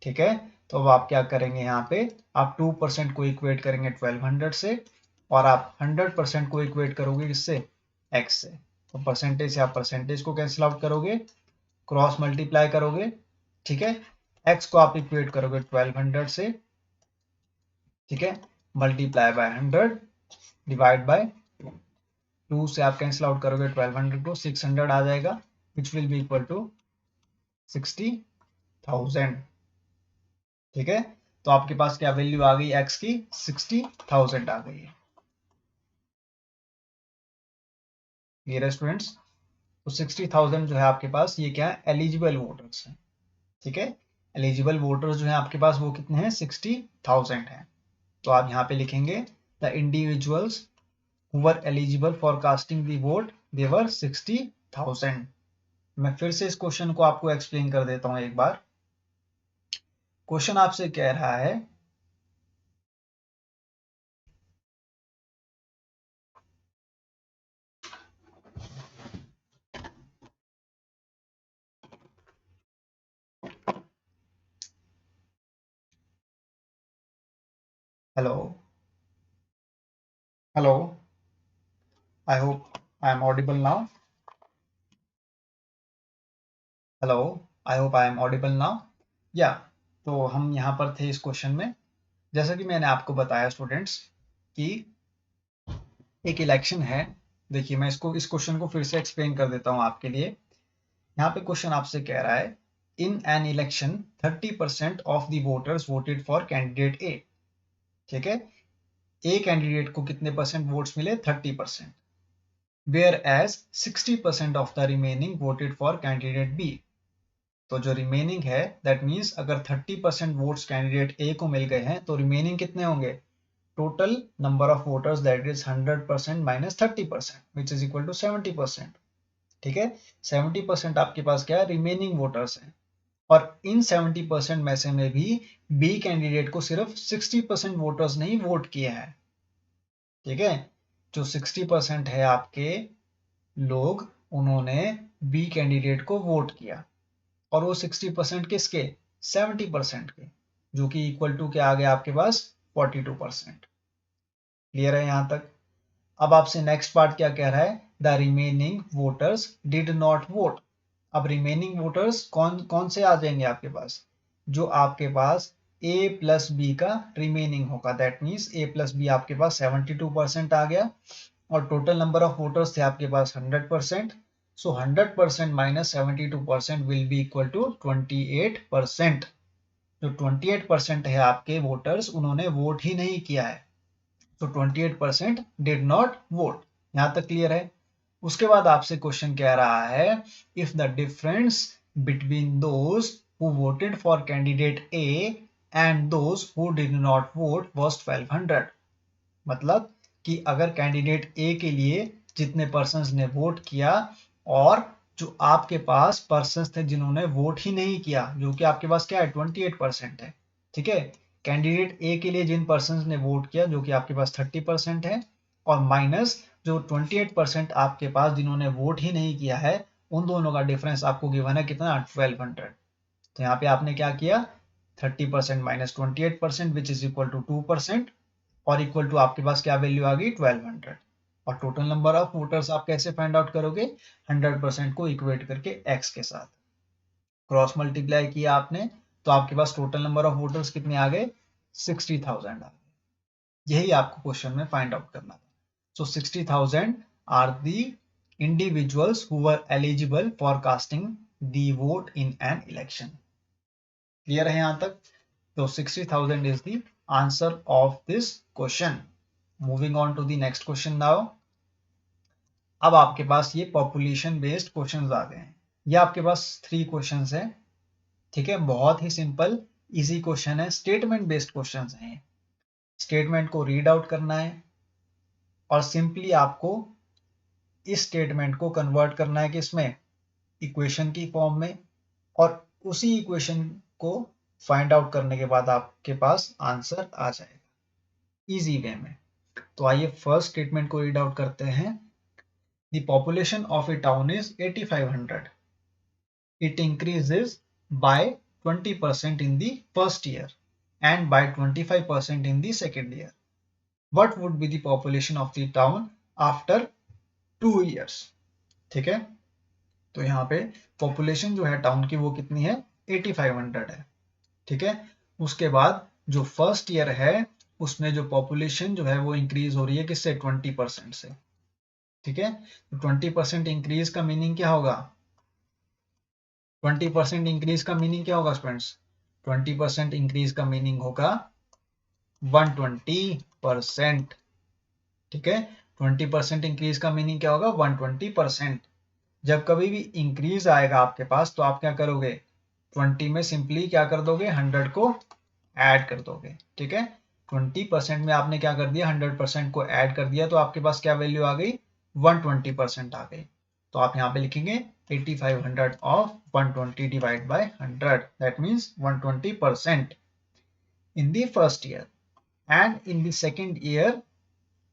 ठीक है, तो अब आप क्या करेंगे, यहाँ पे आप 2% को इक्वेट करेंगे 1200 से, और आप 100% को इक्वेट करोगे किससे, x से। तो परसेंटेज से आप परसेंटेज को कैंसिल आउट करोगे, क्रॉस मल्टीप्लाई करोगे। ठीक है, x को आप इक्वेट करोगे 1200 से, ठीक है, मल्टीप्लाई बाय 100 डिवाइड बाय 2 से आप कैंसिल आउट करोगे 1200 को, 600 आ जाएगा, which will be equal to 60,000। ठीक है, तो आपके पास क्या वैल्यू आ गई x की, 60,000 आ गई है। क्लियर है स्टूडेंट्स। तो 60,000 जो है आपके पास ये क्या है, एलिजिबल वोटर्स हैं। ठीक है, एलिजिबल वोटर्स जो है आपके पास वो कितने हैं, 60,000 हैं। तो आप यहाँ पे लिखेंगे the individuals who were eligible for casting the vote they were 60,000। मैं फिर से इस क्वेश्चन को आपको एक्सप्लेन कर देता हूं एक बार। क्वेश्चन आपसे कह रहा है hello hello, I hope I am audible now. Hello, I hope I am audible now. या, तो हम यहाँ पर थे इस क्वेश्चन में। जैसा कि मैंने आपको बताया स्टूडेंट्स कि एक इलेक्शन है। देखिए मैं इस क्वेश्चन को फिर से एक्सप्लेन कर देता हूँ आपके लिए। यहाँ पे क्वेश्चन आपसे कह रहा है in an election 30% of the voters voted for candidate A. ठीक है, ए कैंडिडेट को कितने परसेंट वोट्स मिले, 30%। Where as 60% of the remaining voted for candidate B. तो जो रिमेनिंग है दैट मीन्स अगर 30% वोट्स कैंडिडेट ए को मिल गए हैं तो रिमेनिंग कितने होंगे, total number of voters that is 100% minus 30% which is equal to 70%। ठीक है, 70% आपके पास क्या है, रिमेनिंग वोटर्स हैं। और इन 70% में से में भी बी कैंडिडेट को सिर्फ 60% वोटर्स नहीं वोट किए हैं। ठीक है, जो 60% है आपके लोग, उन्होंने बी कैंडिडेट को वोट किया। और वो 60% किसके, 70% के, जो कि इक्वल टू क्या आ गया आपके पास, 42%। क्लियर है यहां तक। अब आपसे नेक्स्ट पार्ट क्या कह रहा है, the remaining voters did not vote. अब रिमेनिंग वोटर्स कौन कौन से आ जाएंगे आपके पास, जो आपके पास ए प्लस बी का रिमेनिंग होगा। That means A plus B आपके पास 72% आ गया और टोटल नंबर ऑफ वोटर्स थे आपके पास 100%। So 100% minus 72% will be equal to 28%। जो 28% है आपके वोटर्स, उन्होंने वोट ही नहीं किया है। तो 28% डिड नॉट वोट। यहां तक क्लियर है। उसके बाद आपसे क्वेश्चन कह रहा है if the difference between those who voted for candidate A and those who did not vote was 1200। मतलब कि अगर कैंडिडेट ए के लिए जितने पर्सन्स ने वोट किया और जो आपके पास पर्सन्स थे जिन्होंने वोट ही नहीं किया, जो कि आपके पास क्या है, 28% है। ठीक है, कैंडिडेट ए के लिए जिन पर्सन ने वोट किया जो कि आपके पास 30% है, और माइनस जो 28% आपके पास जिन्होंने वोट ही नहीं किया है, उन दोनों का डिफरेंस आपको गिवन है कितना, 1200। तो यहाँ पे आपने क्या किया, 30% minus 28% which is equal to 2%, और इक्वल टू आपके पास क्या वैल्यू आ गई, 1200। और टोटल नंबर ऑफ वोटर्स आप कैसे फाइंड आउट करोगे, 100% को इक्वेट करके x के साथ क्रॉस मल्टीप्लाई किया आपने, तो आपके पास टोटल नंबर ऑफ वोटर्स कितने आ गए, 60,000 आ गए। यही आपको क्वेश्चन में फाइंड आउट करना था। So 60,000 are the individuals who were eligible for casting the vote in an election। Clear है यहां तक। तो 60,000 is the answer of this question। Moving on to the next question now. अब आपके पास ये पॉपुलेशन बेस्ड क्वेश्चंस आ गए हैं। ये आपके पास 3 क्वेश्चंस हैं। ठीक है, बहुत ही सिंपल इजी क्वेश्चन है, स्टेटमेंट बेस्ड क्वेश्चंस हैं। स्टेटमेंट को रीड आउट करना है और सिंपली आपको इस स्टेटमेंट को कन्वर्ट करना है किसमें, इक्वेशन की फॉर्म में, और उसी इक्वेशन को फाइंड आउट करने के बाद आपके पास आंसर आ जाएगा इजी वे में। तो आइए फर्स्ट स्टेटमेंट को रीड आउट करते हैं। The population of A town is 8500। It increases by 20% in the first year and by 25% in the second year. What would be the population of the town after 2 years? ठीक है, तो यहाँ पे पॉपुलेशन जो है टाउन की वो कितनी है, 8500 है। ठीक है, उसके बाद जो फर्स्ट ईयर है उसमें जो पॉपुलेशन जो है वो इंक्रीज हो रही है किससे, 20% से। ठीक है, तो 20% इंक्रीज का मीनिंग क्या होगा, 20% इंक्रीज का मीनिंग क्या होगा स्टूडेंट्स, 20% इंक्रीज का मीनिंग होगा 120%। ठीक है, 20% इंक्रीज का मीनिंग क्या होगा, 120%। जब कभी भी इंक्रीज आएगा आपके पास तो आप क्या करोगे, 20 में सिंपली क्या कर दोगे, 100 को ऐड कर दोगे। ठीक है, 20% में आपने क्या कर दिया, 100% को ऐड कर दिया, तो आपके पास क्या वैल्यू आ गई, 120% आ गई। तो आप यहाँ पे लिखेंगे 8500 of 120 divide by 100, that means 120% in the first year, and in the second year,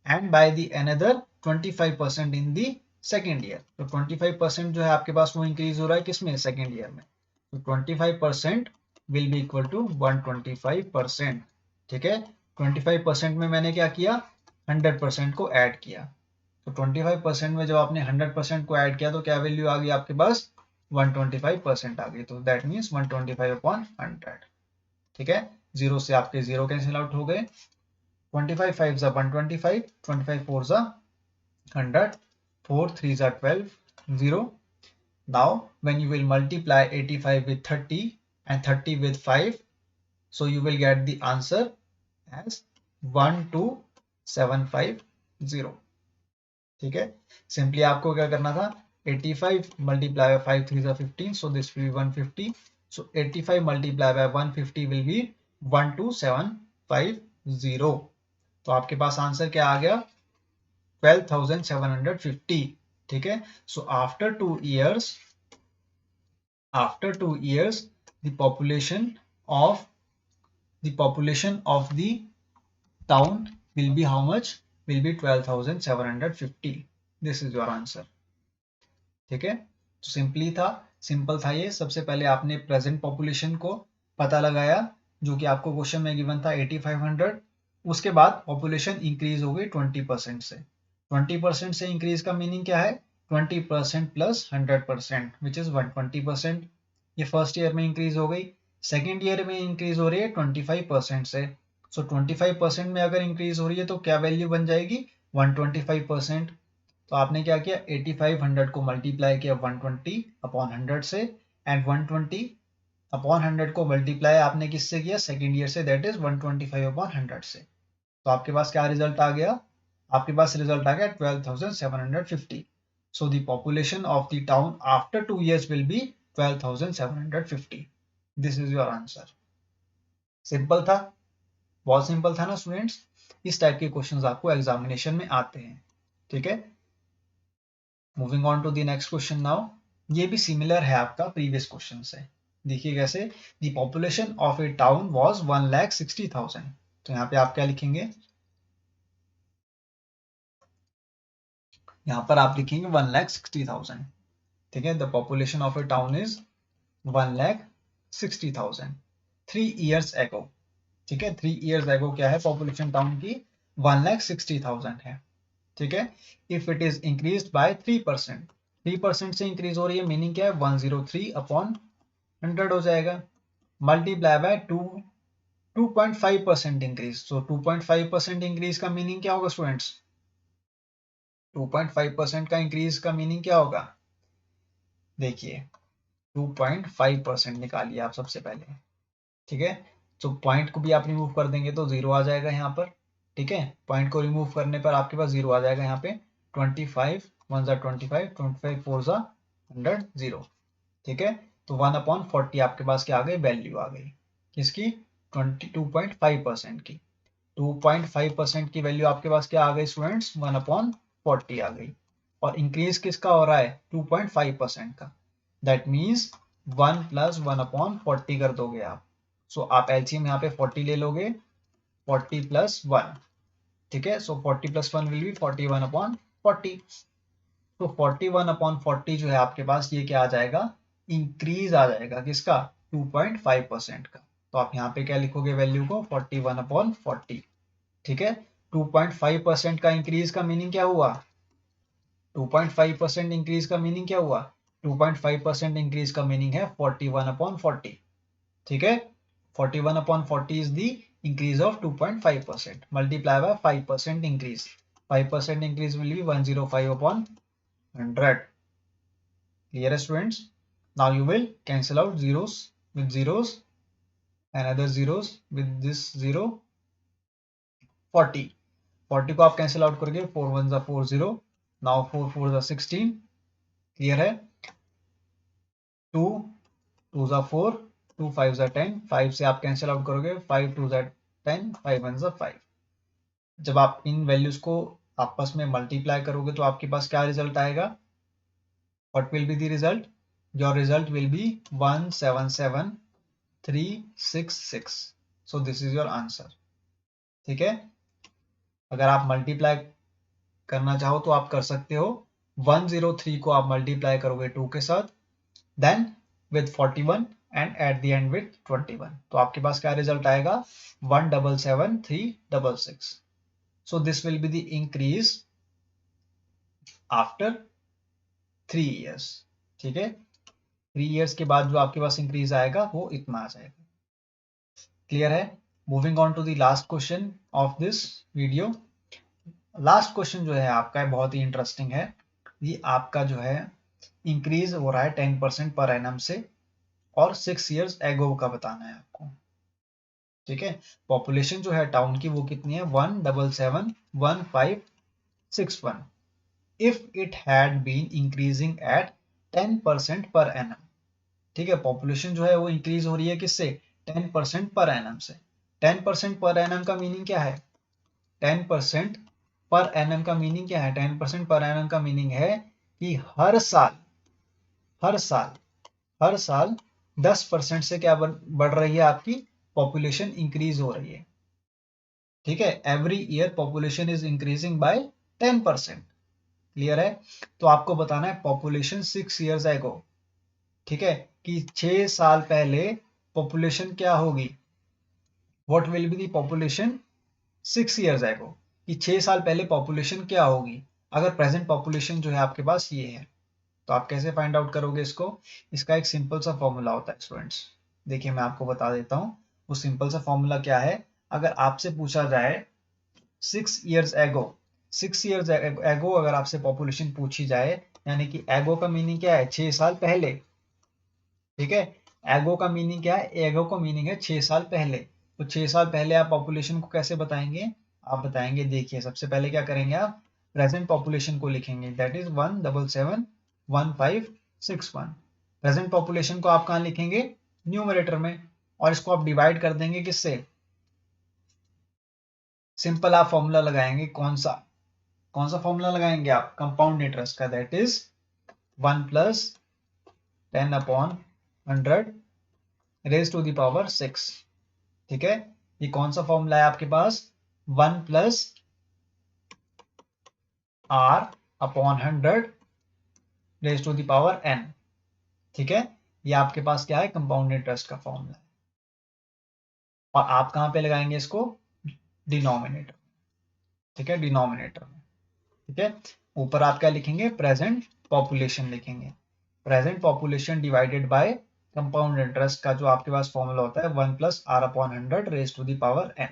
and by the another 25% in the second year। तो 25% जो है आपके पास वो इंक्रीज हो रहा है किसमें, सेकेंड ईयर में। तो 25% विल बी इक्वल टू 125%। ठीक है, 25% में मैंने क्या किया, 100% को ऐड किया। तो 25% में जब आपने 100% को ऐड किया तो क्या वैल्यू आ गई आपके पास, 125% आ गई। तो दैट मीन्स 125 अपॉन 100। ठीक है, जीरो से आपके जीरो कैंसिल आउट हो गए, 25 5 जा 125, 25 4 जा 100, 4 3 जा 12, 0। Now when you will multiply 85 with 30 and 30 with 5, so you will get the answer as 12750। ठीक है, सिंपली आपको क्या करना था, 85 मल्टीप्लाई बाय 5 3 जा 15, so this will be 150, so 85 multiplied by 150 will be 12750। तो आपके पास आंसर क्या आ गया, 12,750। ठीक है, so after 2 years the population of the town will be how much, will be 12,750। this is your answer। ठीक है, तो सिंपल था ये। सबसे पहले आपने प्रेजेंट पॉपुलेशन को पता लगाया जो कि आपको क्वेश्चन में गिवन था 8500। उसके बाद पॉपुलेशन इंक्रीज हो गई 20% से। 20% से इंक्रीज का मीनिंग क्या है, 20% प्लस 100% विच इज 120%। ये फर्स्ट ईयर में इंक्रीज हो गई। सेकेंड ईयर में इंक्रीज हो रही है 25% से। सो 25% में अगर इंक्रीज हो रही है तो क्या वैल्यू बन जाएगी, 125%। तो आपने क्या किया, 8500 को मल्टीप्लाई किया 120 अपॉन 100 से, एंड 120 अपॉन 100 को मल्टीप्लाई आपने किससे किया, सेकेंड ईयर से, दैट इज 125 अपॉन 100 से। तो आपके पास क्या रिजल्ट आ गया, आपके पास रिजल्ट आ गया 12,750। So the population of the town after 2 years will be 12,750। This is your answer. Simple था, बहुत सिंपल था ना स्टूडेंट्स। इस टाइप के क्वेश्चंस आपको एग्जामिनेशन में आते हैं। ठीक है, moving on to the next question now. ये भी सिमिलर है आपका प्रीवियस क्वेश्चन से। देखिए कैसे, the population of A town was 1,60,000। तो यहाँ पे आप क्या लिखेंगे, यहाँ पर आप लिखेंगे 1,60,000। ठीक है, the population of A town is 1,60,000 3 years ago। ठीक है, 3 years ago क्या है, पॉपुलेशन टाउन की 1,60,000 है। ठीक है, if it is increase by 3%, 3% से इंक्रीज हो रही है, मीनिंग क्या है, 103 अपॉन 100 हो जाएगा, multiply by 2.5% increase. So 2.5% increase का मीनिंग क्या होगा स्टूडेंट्स, 2.5% का इंक्रीज का मीनिंग क्या होगा, देखिए 2.5% निकालिए आप सबसे पहले। ठीक है, तो पॉइंट को भी आप रिमूव कर देंगे तो जीरो आ जाएगा यहाँ पर। ठीक है, पॉइंट को रिमूव करने पर आपके पास जीरो आ जाएगा यहाँ पे। 25 1 जा 25, 25 4 जा 100, 0। ठीक है, तो 1/40 आपके पास क्या आ गई, वैल्यू आ गई किसकी, 22.5% की। 2.5% की वैल्यू आपके पास क्या आ गई स्टूडेंट्स, 1/40 आ गई। और इंक्रीज किसका हो रहा है, 2.5% का। दैट मीन्स 1 प्लस 1/40 कर दोगे आप। सो आप एलसीएम यहाँ पे 40 ले लोगे, 40 प्लस 1। ठीक है, सो 40 प्लस 1 विल बी 41/40। तो 41/40 जो है आपके पास ये क्या आ जाएगा, इंक्रीज आ जाएगा किसका, 2.5% का। तो आप यहाँ पे क्या लिखोगे वैल्यू को, 41/40। ठीक है, 2.5% का इंक्रीज का मीनिंग क्या हुआ, 2.5% इंक्रीज का मीनिंग क्या हुआ, 2.5% इंक्रीज का मीनिंग है 41/40। ठीक है, 41/40 is the increase of 2.5%, multiply by 5% increase। 5% increase will be 105/100। Clear students? Now you will cancel out zeros with zeros and other zeros with this 0। 40 को आप कैंसिल आउट करोगे, 4 1 जा 4 0। नाउ 4 4 जा 16, क्लियर है? 2 2 ज़ा 4, 2 5 ज़ा 10, 5 से आप कैंसिल आउट करोगे, 5 2 ज़ा 10, 5 1 ज़ा 5। जब आप इन वैल्यूज को आपस में मल्टीप्लाई करोगे तो आपके पास क्या रिजल्ट आएगा? What will be the result? Your result will be 177366। So this is your answer. ठीक है, अगर आप मल्टीप्लाई करना चाहो तो आप कर सकते हो। 103 को आप मल्टीप्लाई करोगे 2 के साथ, then with 41 and at the end with 21, तो आपके पास क्या रिजल्ट आएगा? 177366। So this will be the increase after 3 years. ठीक है, 3 ईयर्स के बाद जो आपके पास इंक्रीज आएगा वो इतना आ जाएगा। क्लियर है? Moving on to the last question of this video. Last question जो है आपका बहुत ही इंटरेस्टिंग है। ये आपका जो है इंक्रीज हो रहा है 10% पर एनम से, और 6 ईयर्स एगो का बताना है आपको। ठीक है, पॉपुलेशन जो है टाउन की वो कितनी है? 1771561 if it had been increasing at 10% per annum. ठीक है, पॉपुलेशन जो है वो इंक्रीज हो रही है किससे? 10% पर एनम से। 10% पर एनम का मीनिंग क्या है? 10% पर एनम का मीनिंग क्या है? 10% पर एनम का मीनिंग है कि हर साल हर साल हर साल 10% से क्या बढ़ रही है? आपकी पॉपुलेशन इंक्रीज हो रही है। ठीक है, every year population is increasing by 10%। Clear है? तो आपको बताना है पॉपुलेशन 6 ईयर्स एगो। ठीक है, कि 6 साल पहले पॉपुलेशन क्या होगी? What will be the population 6 years ago, कि 6 साल पहले पॉपुलेशन क्या होगी? अगर प्रेजेंट पॉपुलेशन जो है आपके पास ये है, तो आप कैसे फाइंड आउट करोगे इसको? इसका एक सिंपल सा फॉर्मूला होता है स्टूडेंट्स। देखिए मैं आपको बता देता हूँ वो सिंपल सा फॉर्मूला क्या है। अगर आपसे पूछा जाए 6 ईयर्स एगो, 6 ईयर्स एगो अगर आपसे पॉपुलेशन पूछी जाए, यानी कि एगो का मीनिंग क्या है? 6 साल पहले। ठीक है, एगो का मीनिंग क्या है? एगो का मीनिंग है 6 साल पहले। तो 6 साल पहले आप पॉपुलेशन को कैसे बताएंगे? आप बताएंगे, देखिए सबसे पहले क्या करेंगे आप? प्रेजेंट पॉपुलेशन को लिखेंगे, दैट इज 1771561। प्रेजेंट पॉपुलेशन को आप कहाँ लिखेंगे? न्यूमरेटर में। और इसको आप डिवाइड कर देंगे किससे? सिंपल आप फॉर्मूला लगाएंगे, कौन सा फॉर्मूला लगाएंगे आप? कंपाउंड इंटरेस्ट का, that is 1 plus 10/100 raise to the power 6। ठीक है, ये कौन सा फॉर्मूला है आपके पास? 1 plus r/100 raise to the power n। ठीक है, ये आपके पास क्या है? कंपाउंड इंटरेस्ट का फॉर्मूला है। और आप कहां पे लगाएंगे इसको? डिनोमिनेटर। ठीक है, डिनोमिनेटर में। ठीक है, ऊपर आप क्या लिखेंगे? प्रेजेंट पॉपुलेशन लिखेंगे। Present population divided by compound interest का जो आपके पास फॉर्मूला होता है 1 plus r/100 raise to the power n।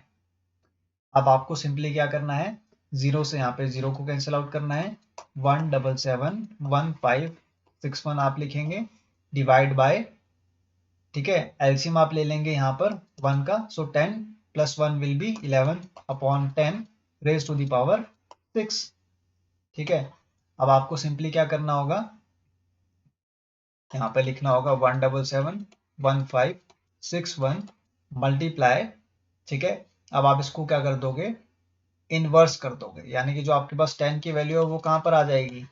अब आपको सिंपली क्या करना है? जीरो से यहाँ पे जीरो को कैंसिल आउट करना है। 1771561 आप लिखेंगे, डिवाइड बाय, ठीक है, एलसीएम आप ले लेंगे यहाँ पर 1 का, so 10 plus 1 will be 11/10 raise to the power 6। ठीक है, अब आपको सिंपली क्या करना होगा? यहाँ पे लिखना होगा 1771561 मल्टीप्लाई। ठीक है, अब आप इसको क्या कर दोगे? इनवर्स कर दोगे, यानी कि जो आपके पास 10 की वैल्यू है वो कहां पर आ जाएगी?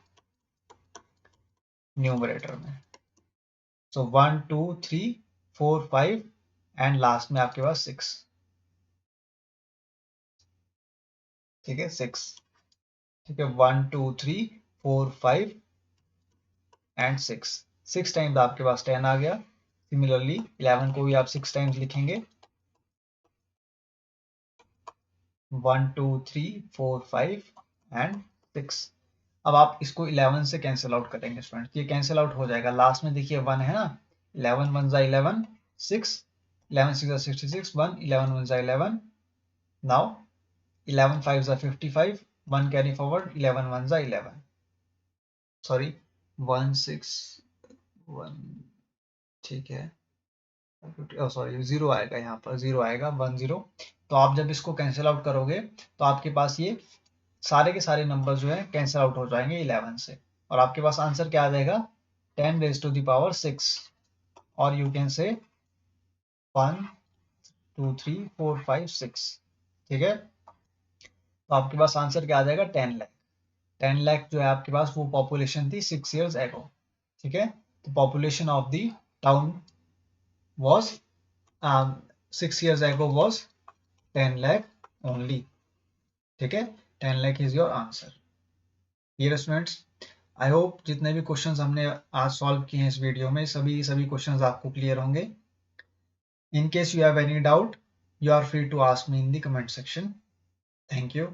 न्यूमरेटर में। सो 1 2 3 4 5 एंड लास्ट में आपके पास 6। ठीक है, 6। ठीक है, 1 2 3 4 5 एंड 6। 6 टाइम्स आपके पास 10 आ गया। सिमिलरली 11 को भी आप 6 टाइम्स लिखेंगे, 1 2 3 4 5 एंड 6। अब आप इसको 11 से कैंसिल आउट करेंगे स्टूडेंट, ये कैंसिल आउट हो जाएगा। लास्ट में देखिए 1 है ना, 11 1 जा 11, 6, 11 6 जा 66, 1 11 1 जा 11। नाउ 11 5 जा 55, 1 कैरी फॉरवर्ड, 11 1 जा 11, सॉरी 1 6 1। ठीक है, सॉरी जीरो आएगा, यहाँ पर जीरो आएगा, 1 0। तो आप जब इसको कैंसिल आउट करोगे तो आपके पास ये सारे के सारे नंबर जो है कैंसिल आउट हो जाएंगे 11 से, और आपके पास आंसर क्या आ जाएगा 10⁻⁶, और यू कैन से 1 2 3 4 5 6। ठीक है, तो आपके पास आंसर क्या आ जाएगा 10 लाख। 10 लाख जो है आपके पास वो पॉपुलेशन थी 6 years ago। ठीक है, तो population of the town was 6 years ago was 10 lakh only। ठीक है, 10 lakh is your answer। Dear students, I hope जितने भी क्वेश्चंस हमने आज सॉल्व किए हैं इस वीडियो में, सभी क्वेश्चंस आपको क्लियर होंगे। In case you have any doubt, you are free to ask me in the comment section। Thank you।